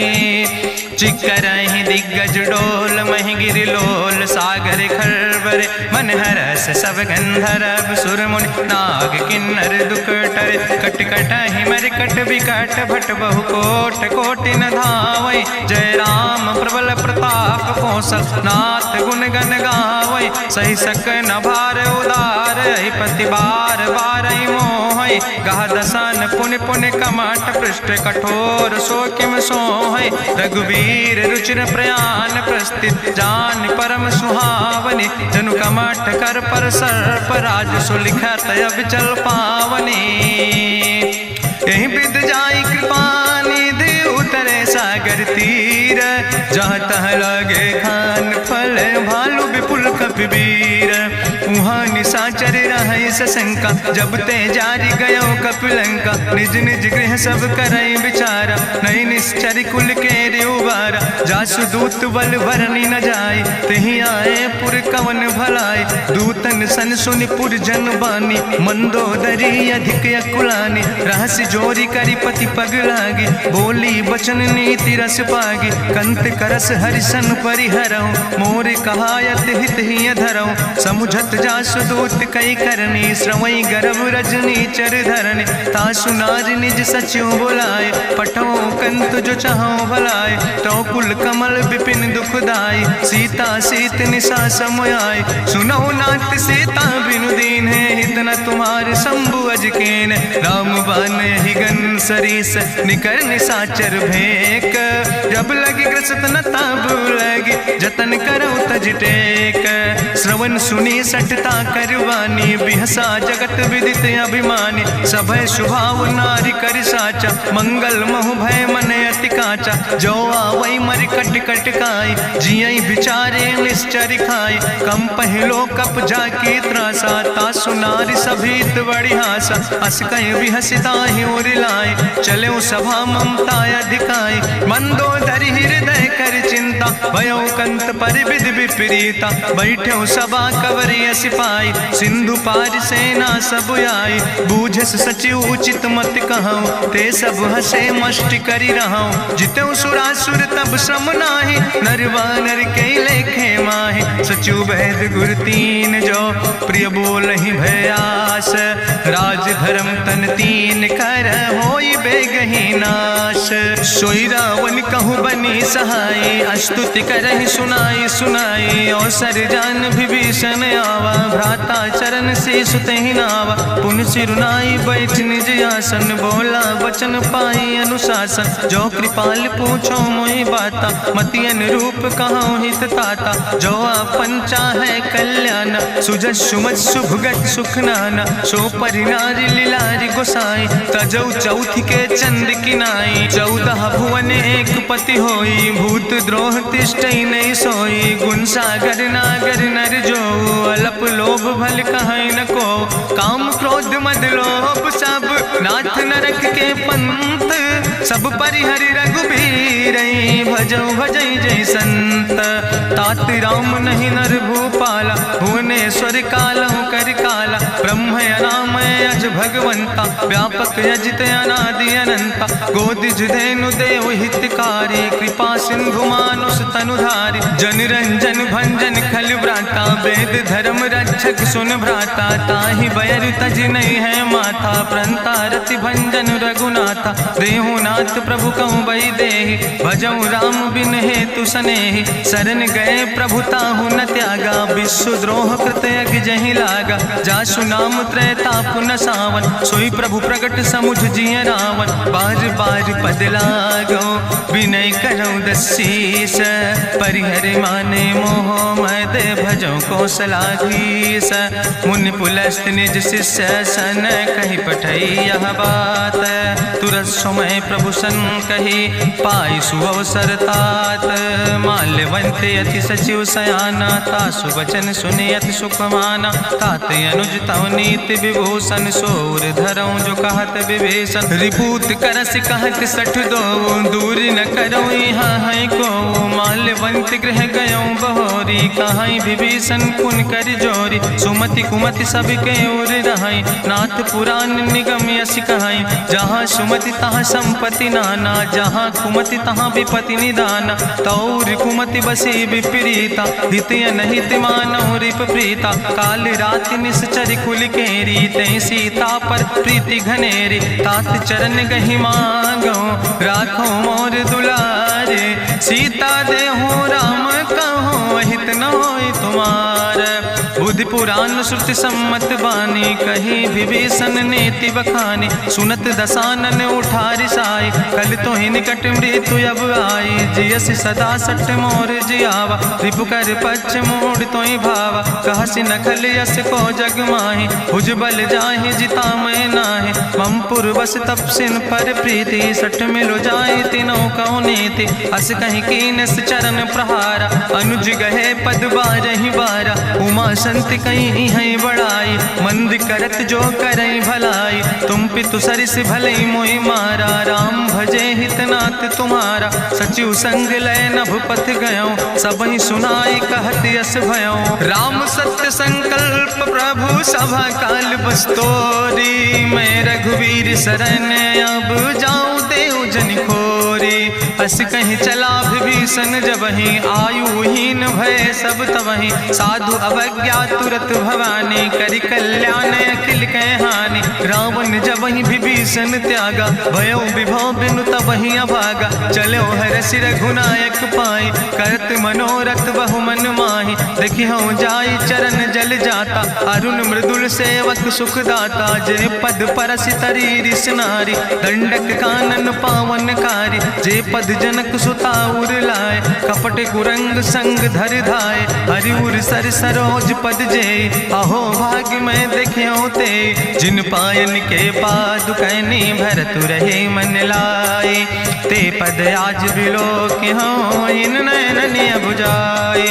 चिक करहि दिग्गज डोल महि गिरि लोल सागर खरबर। मन हरस सब गंधर्व सुर मुनि नाग किन्नर दुख टरे। कट कटहि मरकट विकट भट बहु कोट कोटि न धावै। जय राम प्रबल प्रताप कौशल नाथ गुण गण गावै। सही सक न भार उदार पति बार बार मोहै। गह दसन पुनि पुनि कमठ पृष्ठ कठोर सो किम सोहै। रघुवीर रुचिर प्रयाण प्रस्थित जान परम सुहावनी। जनु कमठ कर पर सर्प राज सुलिखत अविचल पावनी। यही विद जाई कृपा निधि उतरे सागर तीर। जहाँ तह लगे खान फल भालू विपुल कपिवीर। उहाँ निशाचर रहै सशंका जब ते जारी गयो कपिलंका। निज निज गृह सब करई विचारा नहीं निश्चर कुल के रेउबारा। जासु दूत बल भरनी न जाय तेहि आए पुर कवन भलाई। दूतन सन सुनि पुर जन बानी मंदोदरी अधिक अकुलानी। रहस्य जोरी करी पति पग लागी बोली बचन नीति रस पागी। कंत करस हरिसन परिहरऊँ मोर कहायत हित ही धरऊँ। समुझत जासु दूत कई करनी श्रवई गर्भ रजनी चर धरनी। तासु नार निज सचिव बुलाए पठो कंत जो चाहो भलाए। तो कुल कमल विपिन दुखदाई सीता सीत निशा समयाय। सुनो नाथ सीता बिनु दीन है हित न तुम्हार शंभु अजकेन। राम बान ही गन सरीस निकर निशाचर भेक। जब लगी ग्रसत न ताब लगी जतन करो तज टेक। श्रवण सुनी सटता करवानी बिहसा जगत विदित अभिमानी। सभय स्वभाव नारी कर साचा मंगल महु भय मन अति काचा। जो आवै मर कट कट खाई जियई बिचारे निश्चर खाई। कम पहलो कप जाकी त्रासा तासु नारी सभीत बड़ी हासा। अस कहीं बिहसिता ही उरिलाए चले सभा ममता अधिकाई। मंदोदरी हृदय कर चिंता भयो कंत पर विधि विपरीता। बैठो सभा कवरिय सिपाही सिंधु पार सेना सब आई। बूझस सचिव उचित मत कहूँ ते सब हसे मष्टि करी रहूँ। जितऊ सुरासुर तब श्रम नाही नर वानर के लेखे माहि। सचिव वैद गुर तीन जो प्रिय बोल ही भयास। राज धर्म तन तीन कर होई बेगही नाश। सोई रावण कहूँ बनी सहाय अस्तुति करहि सुनाई सुनाई। अवसर जान विभीषण आवा भ्राता चरण से सुतहि नावा। पुन सिरुनाई बैठ निज आसन बोला वचन पाई अनुशासन। जो कृपाल पूछो मोहि बाता मति अनुरूप कहूँ हित ताता। जो आपन चाहे कल्याण सुजस सुमत सुभगत सुख नाना। सो परिनारी लीलारी गोसाई तजौ चौथ के चंद किनाई। 14 भुवन एक पति होई भूत द्रोह तिष्ठई नहीं सोई। गुण सागर नागर नर जो अलप लोभ भल कहीं न को। काम क्रोध मद लोभ सब नाथ नरक के पंथ। सब परिहरि रघुबीर भजौ भजई जय संत। तात राम नहीं नर भूपाला भुवनेश्वर कालहु कर काला। ब्रह्म अनामय अज भगवंता व्यापक अजित अनादि अनंता। जनता गोद जुधेनु देव हितकारी कृपा सिंधु मानुष तनुधारी जन रंजन भंजन खल व्राता वेद धर्म रक्षक सुन भ्राता ताहि बयर तज नहीं है माथा प्रंता रति भंजन रघुनाथा देहुनाथ प्रभु कहूँ बई देहि भजऊ राम बिन हेतु सनेहि शरण गए प्रभु ताहु न त्यागा विश्वद्रोह कृत यज्ञ जहि लागा जासु नाम त्रैताप न सावन सोई प्रभु प्रगट समुझ जिय रावण बार बार पद लागो विनय करऊँ दसीस परिहर माने मोह मद भजो कौशलाधीश मुनि पुलस्त निज शिष्य सन कही पठई यह बात तुरत समय प्रभु सन कही पाई सुअवसर तात माल्यवंत अति सचिव सयाना तासु वचन सुनि अति सुख माना तात अनुज तव नीति विभूषण सोर धरऊँ जो कहत विभीषण रिपूत करस कहत सठ दो दूर न करऊँ यहाँ है को माल्यवंत गृह गयऊँ बहोरी कहाई विभीषण पुन कर जोरी सुमति कुमति सबके ओर रहाई नाथ पुराण निगम यश कहाई जहाँ सुमति तहाँ संपत्ति नाना जहाँ कुमति तहाँ विपति निदाना तौर कुमति बसी विपरीता हितय नहित मानव रिप प्रीता काल राति निश्चर कुल केरी तै सीता पर प्रीति घनेरी तात चरण गहि मांगो राखो मोर दुलारे सीता देहो राम कहो हित न होय तुम्हार बुद्धि पुराण श्रुति सम्मत बानी कही विभीषण नेति बखानी सुनत दसानन उठारि साई कल तो ही निकट मृत्यु अब आई जियस सदा सट मोर जियावा रिपु कर पक्ष मोड़ तो ही भावा कहसी नखल यस को जग माही भुज बल जाहि जिता मैं नाही मम पुरवस तपसिन पर प्रीति सट मिलो जाए तीनों कौ नीति अस कहीं कीनस चरण प्रहारा अनुज गहे पद बारहि बारा उमा संत कहीं है बड़ाई मंद करत जो करई भलाई तुम पितु सरिस भलई मोहि मारा राम भजे हितनाथ तुम्हारा सचिव संग लय नभ पथ गयो सबहि सुनाई कहत यस भयो राम सत्य संकल्प प्रभु सभा काल बस्तोरी मैं रघुवीर शरण अब जाऊं देव जन खोरी अस कहीं चला विभीषण जबहि आयुहीन भय सब तबहि साधु अवज्ञा तुरत भवानी करि कल्याण अखिल कै हानि रावण जबहि विभीषण त्यागा भयो विभव बिनु तबहि अभागा चलो हरसि रघुनायक पाई करत मनोरथ बहु मन माहि देखि हूँ जाई चरण जल जाता अरुण मृदुल सेवक सुख दाता जे पद परसि तरी रिस नारी दंडक कानन पावन कारी जे पद जनक सुताउर लाए कपट कुरंग संग धर धाय हरिउर सर सरोज पद जे अहो भाग्य में देखे होते जिन पायन के पादु कहनी भरत रहे मन लाए ते पद आज बिलो के हो इन नयन बुझाए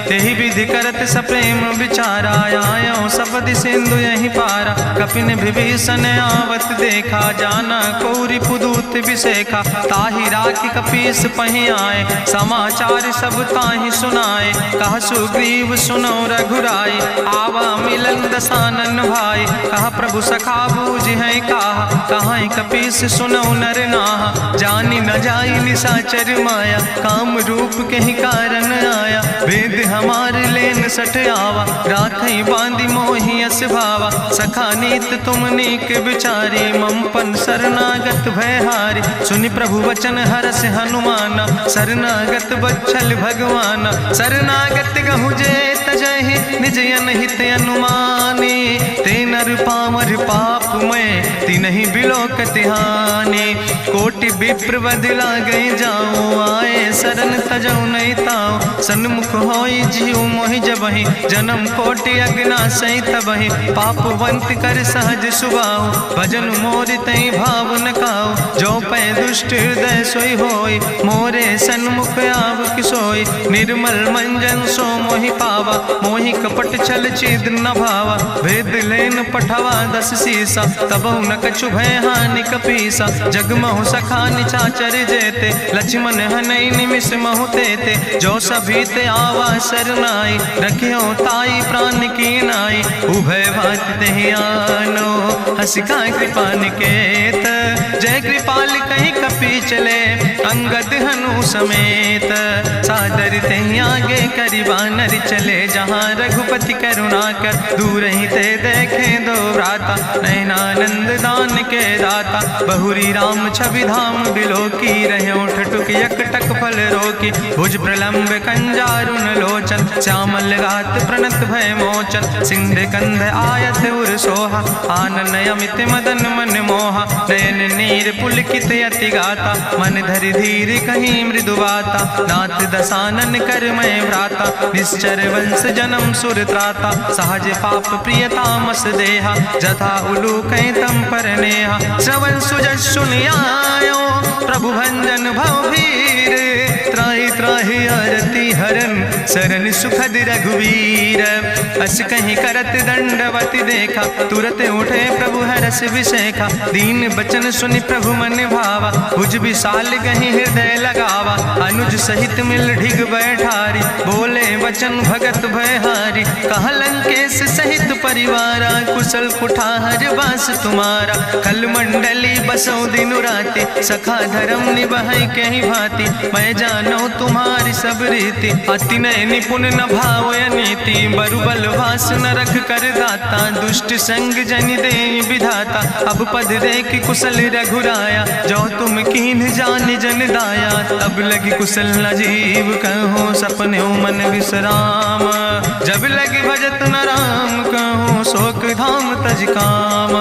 तेहि विधि करत सप्रेम विचारा आयो सपद सिंधु यही पारा कपिन विभीषण आवत देखा जाना कौरि पुदूत विशेखा ताहि राखी कपीस पहि आए समाचार सब ताहि सुनाए कहा सुग्रीव सुनो रघुराई आवा मिलन दसानन भाई कहा प्रभु सखा बूझ है कहा कपीस सुनो नर नाहा जानी न जाई निशाचर माया काम रूप के ही कारण आया वेद हमार लेन सठ आवा राखई बांधी मोहि अस भावा सखा नीत तुम नीक विचारी मम पन शरणागत भयहारी सुनि प्रभु वचन हरस हनुमान शरणागत बच्छल भगवान शरणागत गहु जे तजहि निज अनहित अनुमानी ते नर पामर पाप में तिनहि बिलोकति हानि कोटि विप्र बदला गई जाऊँ आए शरण तजऊ नहीं ताऊ सन्मुख होई जीव मोहि जबहि जन्म कोटि अग्ना सही तबहि पापवंत कर सहज सुभाऊ भजन मोर तई भाव न काऊ जो पै दुष्ट हृदय सोई होई मोरे सन्मुख आव किसोई निर्मल मंजन सो मोहि पावा मोहि कपट छल छिद्र न भावा भेद लेन पठवा 10 सीसा तबहु न कछु भय हानि कपीसा जगमहु सखा निचाचर जेते लक्ष्मण हनई निमिष महु तेते जो सभी ते आवा शरनाई, रखियो ताई प्राण की नाई, उभय भात तहि आनो, हसिका कृपा निकेत, जय कृपाल कहीं कपि चले, अंगद हनु समेत, सादर तहि आगे करि बानर चले, जहाँ रघुपति करुणा कर, दूर ही ते देखे दो भ्राता, नयनानंद दान के दाता, बहुरी राम छवि धाम बिलोकी, रहे ठटुक यकटक फल रोकी, भुज प्रलंब कंजारुन लोचन, श्यामल गात प्रणत भय मोचन, सिंध कंध आयत उर सोहा, आनन अमित मदन मन मोहा, नयन नीर पुलकित यति गाता, मन धरि धीर कहीं मृदु बाता, नाथ दसानन कर मैं भ्राता, निश्चर वंश जन्म सुर त्राता, सहज पाप प्रियतामस देहा, जथा उलूक तम पर नेहा, श्रवण सुजस सुनियायो, प्रभु भंजन भवभीर, त्राहि त्राहि आरती हरन, शरण सुखद रघुवीर, अस कहीं करत दंडवत देखा, तुरत उठे प्रभु हरस विशेखा, दीन बचन सुनि प्रभु मन भावा, भुज विशाल कहीं हृदय लगावा, अनुज सहित मिल ढिग बैठारी, बोले वचन भगत भयहारी, कहा लंकेश सहित परिवारा, कुशल कुठार वास तुम्हारा, कल मंडली बसो दिनु राति, सखा धर्म निभाई कहीं भांति, मैं जानो तुम्हारी सब रीति, अति नय निपुण न भाव नीति, बरुबल वास न रख कर दाता, दुष्ट संग जन दे विधाता, अब पद देख कुशल रघुराया, जो तुम कीन जान जन दाया, तब लगी कुशल न जीव कहो, सपने मन विश्राम, जब लगी भजत न राम कहो, शोक धाम तज काम,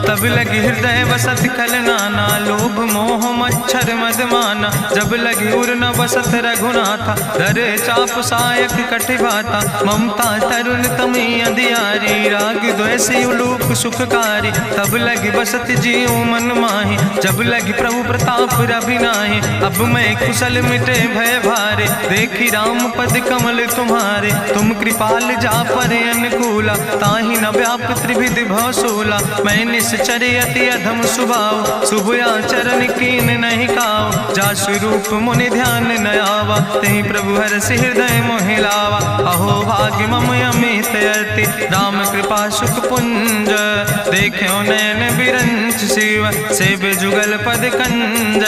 तब लगी हृदय बसत खल नाना, लोभ मोह मच्छर मदमाना, जब लगी उर न बसत रघुनाथा, धरे चाप सायक कटिभाता, ममता तरुण तमी अधियारी, राग द्वेषी उलूक सुखकारी, तब लगी बसत जीव मन माही, जब लगी प्रभु प्रताप रवि नाही, अब मैं कुशल मिटे भय भारे, देखी राम पद कमल तुम्हारे, तुम कृपाल जा पर अनुकूला, ताहि न व्याप त्रिविध भवसूला, मैं निश्चर अति अधम सुभाव, शुभ आचरण कीन नहीं काव, जा स्वरूप मुनि ध्यान न आवा, तेहि प्रभु हरसि हृदय मोहि लावा, अहो भाग्य मम अमित अति, राम कृपा सुख पुंज, देखो नयन बिरंच शिव, सेव जुगल पद कंज,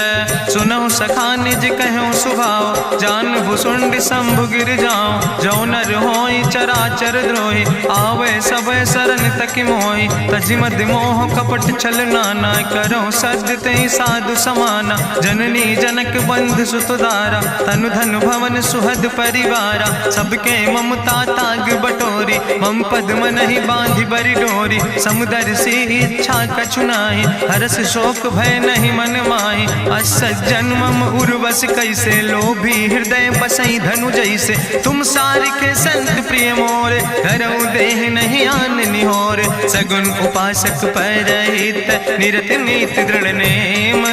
सुनहु सखा निज कहूँ सुभाव, जान भुसुंड शंभु गिर जाऊं, जो नर होई चराचर द्रोही, आवे सब शरण तक मोहि, तजि मद मोह कपट छल नाना, करो सद्य तेहि साधु समाना, जननी जनक बंधु सुतदारा, तनु धन भवन सुहद परिवारा, सबके ममता ताग बटोरी, मम पद मन ही बांधि बरि डोरी, समुदर सी इच्छा कछु नाही, हरस शोक भय नहीं मन माही, असज्जन मम उर्वश कैसे, लोभी हृदय बसई धनु जैसे, तुम सार के संत प्रिय मोरे, धरऊ देह नहीं आन निहोर, सगुन उपासक परहित, निरत नीति दृढ़ नेम,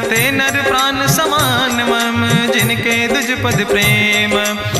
ते नर प्राण समान मम, जिनके दुज पद प्रेम,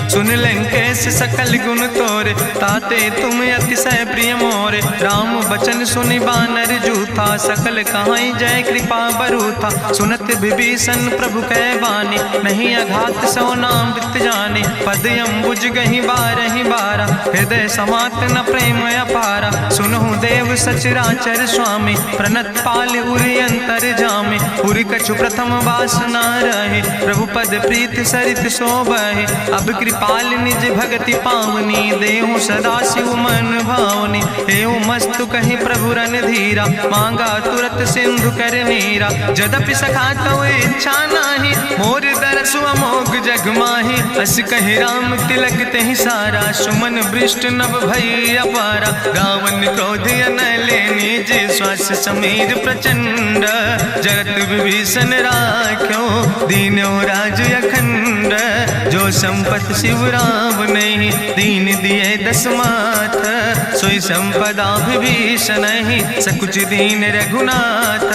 सुन लंकेश सकल गुण तोरे, ताते तुम अतिशय प्रिय मोरे, राम बचन सुनि बानर जूथा, सकल कहाई जय कृपा बरूथा, सुनत विभीषण प्रभु कै बानी, नहीं अघात सो नाम वित जानी, पद अम्बुज गहि बारहि बारा, हृदय समात न प्रेम अपारा, सुनहु देव सचराचर स्वामी, प्रणत पाल उरि अंतर जामी, उरि कछु प्रथम वासना रहे, प्रभु पद प्रीत सरित शोभहि, अब कृपाल निज भगति पावनी, देहु सदा शिव मन भावनी, एवं मस्तु कहि प्रभु रन धीरा, मांगा तुरत सिंधु कर नीरा, जदपि सखा तव इच्छा नाही, मोर दरसु अमोघ जग माही, अस कहि राम तिलक तेहि सारा, सुमन वृष्ट नभ भई अपारा, गावन क्रोध अनले निज, श्वास समीर प्रचंड, जगत विभीषण राख्यो, दीनो राज अखंड, जो संपत शिव राम नहीं, दीन दिए दस माथ, सोई संपदा विभीषण नहीं, सकुच दीन रघुनाथ,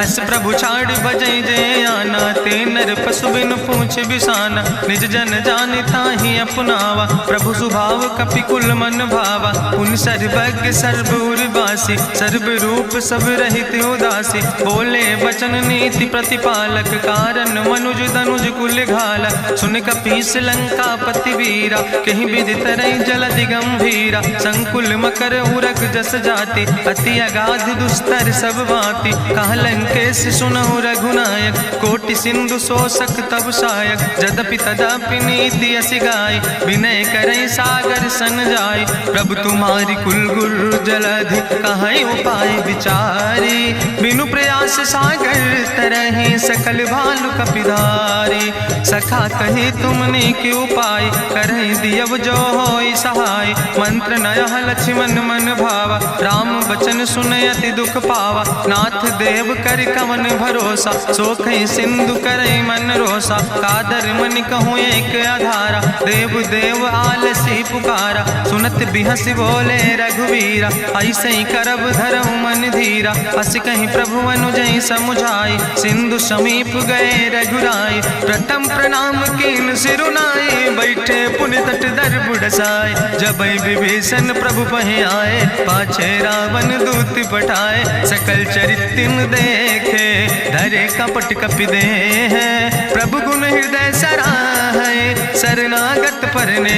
अस प्रभु छाड़ बजै जय आना, ते नर पशु पशु बिनु पूछ बिसाना, निज जन जाने ताहि अपनावा। प्रभु स्वभाव कपि कुल मन भावा, पुन सर्वज्ञ सर्व उर्वासी, सर्व रूप सब रहित उदासी। बोले बचन नीति प्रतिपालक, कारण मनुज तनुज कुल घाला। सुन कपीस लंका पति वीरा, कहीं विधि तरई जलधि गंभीरा। संकुल मकर उरग जस जाति, अति अगाध दुस्तर सब भांति। कहा लंकेश सुनहु रघुनायक, कोटि सिंधु शोषक तब सायक। जदपि तदपि नीति असि गाय, विनय करई सागर सन जाय। प्रभु तुम्हारी कुल गुरु जलधि, कहीं उपाय विचारी। बिनु प्रयास सागर तरहि, सकल भालु कपिधारी। सखा कही तुमने के उपाय, करहि दियव जो होई सहाय। मंत्र नयह लक्ष्मण मन भावा, राम बचन सुनय अति दुख पावा। नाथ देव कर कवन भरोसा, सोखई सिंधु करई मन रोसा। कादर मन कहूँ एक आधारा, देव देव आलसी पुकारा। सुनत बिहसी बोले रघुवीरा, ऐसे ही करब धरऊ मन धीरा। अस कहीं प्रभु अनुजय समुझाई, सिंधु समीप गए रघुराई। प्रथम प्रणाम कीन सिरुनाई, बैठे पुनि तट दर बुढ़साए। जब विभीषण प्रभु पहे आए, पाछे रावण दूत पठाए। सकल चरित्र देखे, धरे कपट कपि दे है। प्रभु गुण हृदय सराहै, शरणागत परने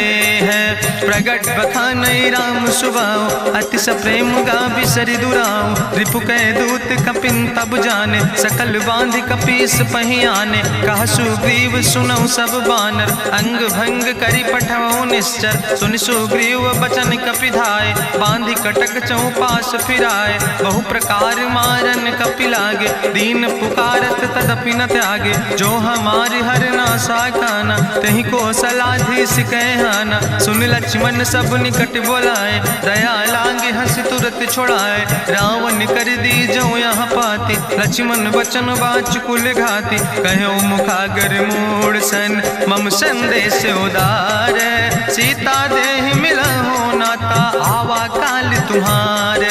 है। प्रगट बखानई राम सुभाओ, अति सप्रेम गावि सरि दुराओ। रिपु कह दूत कपिन तब जाने, सकल बांधि कपीस पहि आने। कहा सुग्रीव सुनऊ सब बानर, अंग भंग करि पठवऊ निश्चर। सुनि सुग्रीव बचन कपिधाय, बांधि कटक चौपास फिराए। बहु प्रकार मारन कपि लागे, दीन पुकारत तदपि न त्यागे। जो हमारि हर नासा खाना, तहि को सलाधीस कहना। सुन लक्ष्मण सब निकट बोलाए, दया लागे हंस तुरत छोड़ाए। रावण कर दी जो यहाँ पाती, लक्ष्मण बचन बाच कुल घाती। कहो मुखागर मूड़ सन, मम संदेश उदार। सीता देह मिलहु नाता, आवा काल तुम्हारे।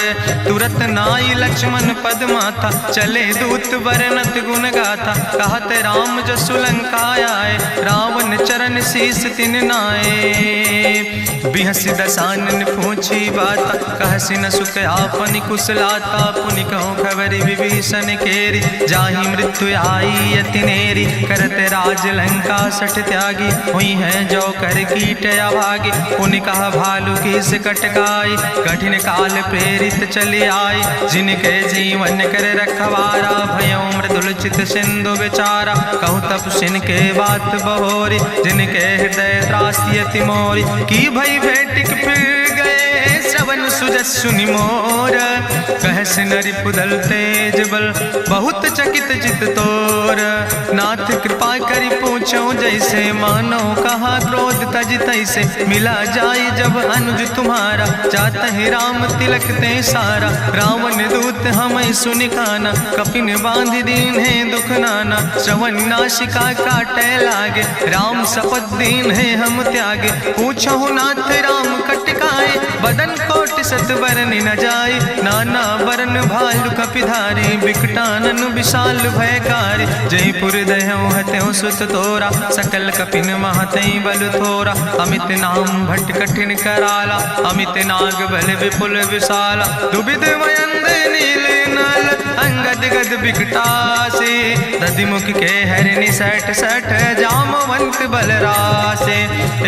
तुरत नाई लक्ष्मण पद माथा, चले दूत वर्णत गुण गाथा। कहत राम जसु लंका आए, रावण चरण शीस तिन नाए। बिहसी दसानन पूछी बाता, कहसी न सुख आपन कुशलाता। पुनि कहूँ खबरि विभीषण केरी, जाहि मृत्यु आई अति नेरी। करत राज लंका सठ त्यागी, हुई है जो कर कीट अभागी। पुनि कहा भालू किस कटकाई, कठिन काल प्रेरित चले आई। जिनके जीवन कर रखवारा, भयों मृदुल चित सिंधु बेचारा। कहूँ तप सिन के बात बहोरी, जिनके हृदय त्रासियति मोरी। की भई भेटिक फिर गए, श्रवण सुजस सुनि मोर। कहस नरि पुदल तेज बल, बहुत चकित चित तोर। नाथ कृपा करि पूछो जैसे, मानो कहा क्रोध तज तैसे। मिला जाय जब अनुज तुम्हारा, जातहि राम तिलक ते सारा। रावण दूत हमें सुनि काना, कपिन बांध दीन है दुख नाना। श्रवण नासिका काटे लागे, राम शपथ दीन है हम त्यागे। पूछो नाथ राम कटकाए, बदन कोटि सत बरन न जाय। नाना बरन भालु कपिधारी, बिकटानन विशाल भयकारी। जयपुर दह्यों हत्यों सुत तोरा, सकल कपिन महतई बल थोरा। अमित नाम भट्ट कठिन कराला, अमित नाग बल विपुल विशाला। दुबिद मयंद नील नल, अंगद गद बिकटासे। दधिमुख के हरिणि सठ सठ, जामवंत बलरासे।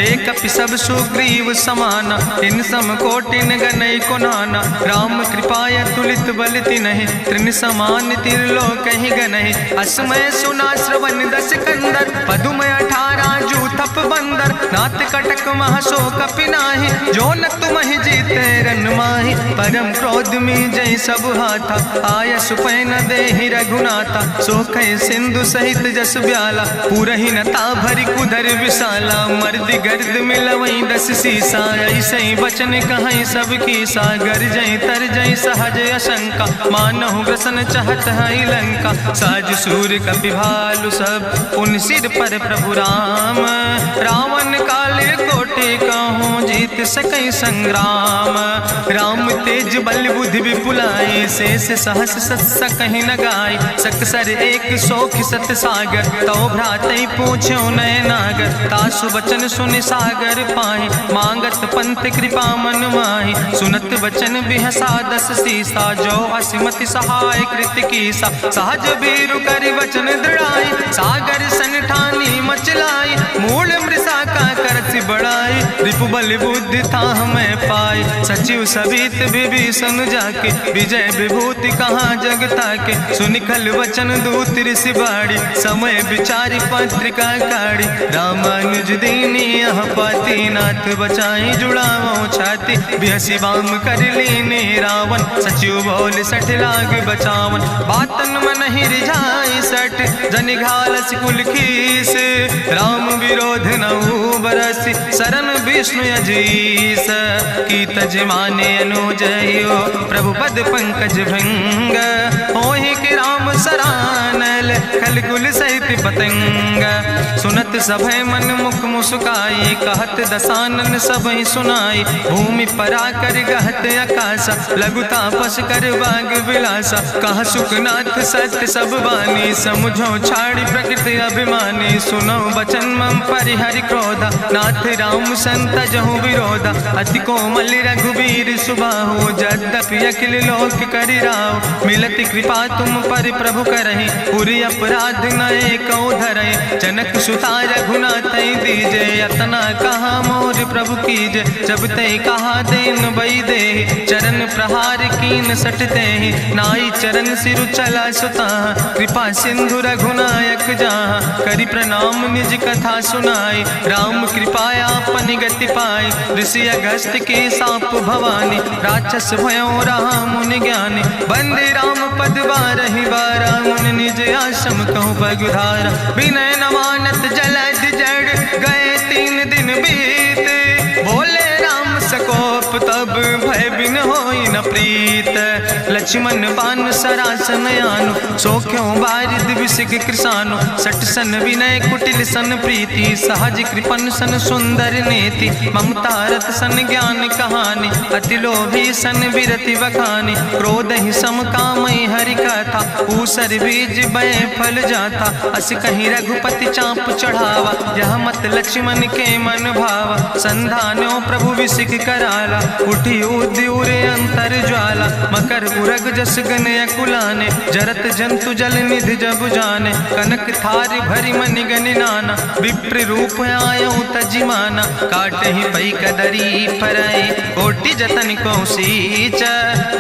एक कपि सब सुग्रीव समाना, इन सम कोटिन गनई को नाना। राम कृपाय तुलित बल तिनहि, त्रिन समान तिरलोक ही गनहि। असमय सुना श्रवण दस कंदर, पदुमय 18 जू थप बंदर। नाथ कटक महसो कपि नाही, जो न तुमहि जीते रन माही। परम क्रोध में जय सब हाथा, आय सुपै न देहि रघुनाथा। सोखै सिंधु सहित जस ब्याला, पूरहि न ता भरि कुधर विशाला। मर्द गर्द मिलवई 10 सीसा, ऐसे बचन कहई सब कीसा। गर जय तर जय सहज अशंका, मानहु ग्रसन चाहत है लंका। साज सूर कपि भालु सब, उन सिर पर प्रभु राम। रावण काले कोटि बाटे कहूँ जीत सकै संग्राम। राम तेज बल बुद्धि विपुलाई, शेष सहस सत सकहि न गाय। सकसर एक सोख सत सागर, तो भ्रातै पूछ्यो नय नागर। तासु वचन सुनि सागर पाहि, मांगत पंथ कृपा मन माहि। सुनत वचन बिहसा दस सीसा, जो असिमति सहाय कृत कीसा। सहज बीरु कर वचन दृढ़ाई, सागर सन ठानी मचलाई। मूल मृषा का करत बढ़ाई, रिपु बल बुद्धि था हमें पाई। सचिव सबित विभीषण जाके, विजय विभूति कहाँ जग ताके। सुनिखल वचन दूत ऋषि बाड़ी, समय विचारि पत्रिका काढ़ी। रामानुज दीनी यह पाती, नाथ बचाई जुड़ावो छाती। बिहसी बाम कर लीने रावण, सचिव बोल सठ लाग बचावन। बातन मन ही रिझाई सठ, जनि घालस कुल खीस। राम विरोध नहु बरसि, शरण विष्णु अजीस। की तज माने अनुजयो, प्रभु पद पंकज भंग। होहि कि राम सरानल, खल कुल सहित पतंग। सुनत सभय मन मुख मुस्काई, कहत दसानन सबहि सुनाई। भूमि परा कर गहत आकाशा, लघु तापस कर बाग विलासा। कहा सुखनाथ सत्य सब बानी, समुझो छाड़ी प्रकृति अभिमानी। सुनो बचन मम परिहरि क्रोधा, नाथ राम संत जहु विरोधा। अति कोमल रघुबीर सुबाहु, यद्यपि अखिल लोक करि राहु। मिलति कृपा तुम पर प्रभु करहि, पुरि अपराध न एको धरहि। जनक सुता रघुनाथ दीजे, यतना कहा मोर प्रभु कीजे। जब ते कहा देन बई दे, चरण प्रहार कीन सटते। नाई चरण सिरु चला सुता, कृपा सिंधु रघुनायक जहाँ। करि प्रणाम निज कथा सुनाई, राम कृपाया अपनी गति पाई। ऋषि अगस्त्य के साप भवानी, राक्षस भयो रहा मुनि ज्ञानी। बंदे राम पद बारहि बारा, मुनि निज आश्रम कहूँ पगुधारा। विनय न मानत जलद जड़, गए 3 दिन बीते। बोले राम सकोप तब, भय बिन होई न प्रीत। लक्ष्मण बान सरासन आनु, सोख्यो बारिद विसिक कृसानु। सट सन विनय कुटिल सन प्रीति, सहज कृपन सन सुंदर नेति। ममता रत सन ज्ञान कहानी, अति लोभी सन विरति बखानी। क्रोध ही सम कामई हरि कथा, ऊसर बीज बय फल जाता। अस कहीं रघुपति चाप चढ़ावा, यह मत लक्ष्मण के मन भावा। संधान्यो प्रभु विसिक कराला, उठी उद्यूरे अंतर ज्वाला। मकर उरग जस गन अकुलाने, जरत जंतु जल निधि जब जाने। कनक थार भरी मनि गनि नाना, विप्र रूप आयो तजिमाना। काटे ही पई कदरी फरई, कोटि जतन को सींच।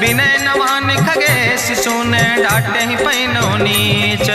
विनय न मान खगेश सुने, डाटे ही पैनो नीच।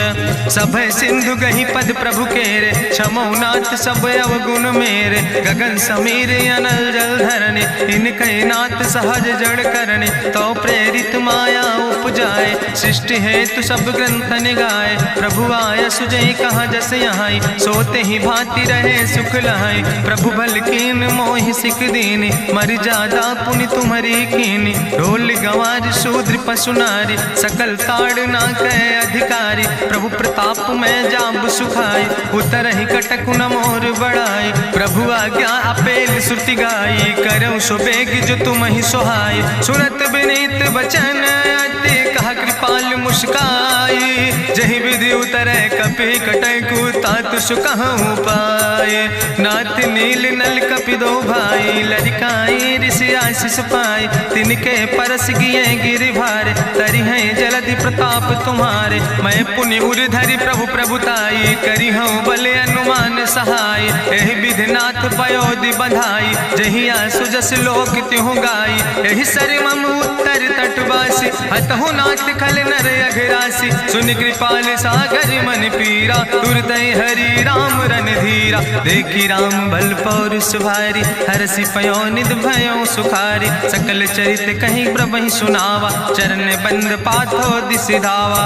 सब सिंधु गही पद प्रभु केरे, क्षमो नाथ सब अवगुण मेरे। गगन समीर अनल जल धरने, इनके नाथ सहज जड़ करने। तो प्रेरित माया उपजाए, सृष्टि हेतु सब ग्रंथ निगाए। प्रभु आय सुजय कहा जस यहाँ, सोते ही भांति रहे सुख लहाई। प्रभु भल कीन मोहि सिख दीनी, मर जादा पुनि तुम्हारी कीनी। ढोल गंवार शूद्र पशु नारी, सकल ताड़ ना कहे अधिकारी। प्रभु प्रताप में जाब सुखाई, उतर ही कटक न मोर बढ़ाई। प्रभु आज्ञा अपेल श्रुति गाई, करऊँ सुबेग जो तुम ही सुहाई। सुनत विनीत वचन अति, कहा कृपाल मुस्काई। जहि विधि उतरे कपि कटकु, तात सुकहु पाए। नाथ नील नल कपि दो भाई, लरिकाई ऋषि आशीष पाए। तिनके परस गिए गिरि भारे, तरि हैं जलधि प्रताप तुम्हारे। मैं पुनि उर धरि प्रभु प्रभुताई, करी हूँ बल अनुमान सहाय। एहि विधि नाथ पयोधि बधाई, जहिया सुजस लोक त्यों गाई। एहि सर मम उत्तर तटवासी, हतहु नाथ खल नर अघरासी। सुनि कृपाल सागर मन पीरा, तुरत हरि राम रन धीरा। देखी राम बल पौरुष भारी, हरसि पयो निध भयो सुखारी। सकल चरित कहीं प्रभु सुनावा, चरण बंद पाथो दिस धावा।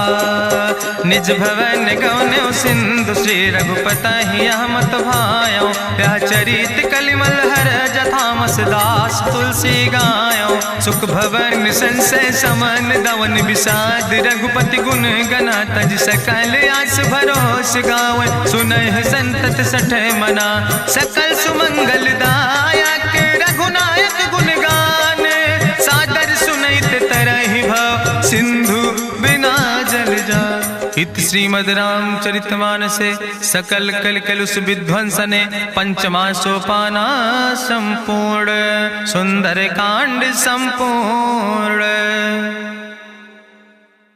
निज भवन गौन्यो सिंधु, श्री रघुपति नहीं यह मत भायो, यह चरित कलिमल हर जथामस दास तुलसी गायो। सुख भवन संशय समन दवन विषाद रघुपति गुण गना तज सकल आस भरोस गावे। सुनहि संतत सठ मना सकल सुमंगल दायक, रघुनायक गुण गान सादर सुनैत तरहि भव सिंधु बिना जल जा। इत श्रीमद् रामचरितमानसे सकल कल कलुष विध्वंसने पंचमा सोपाना संपूर्ण सुंदर कांड संपूर्ण।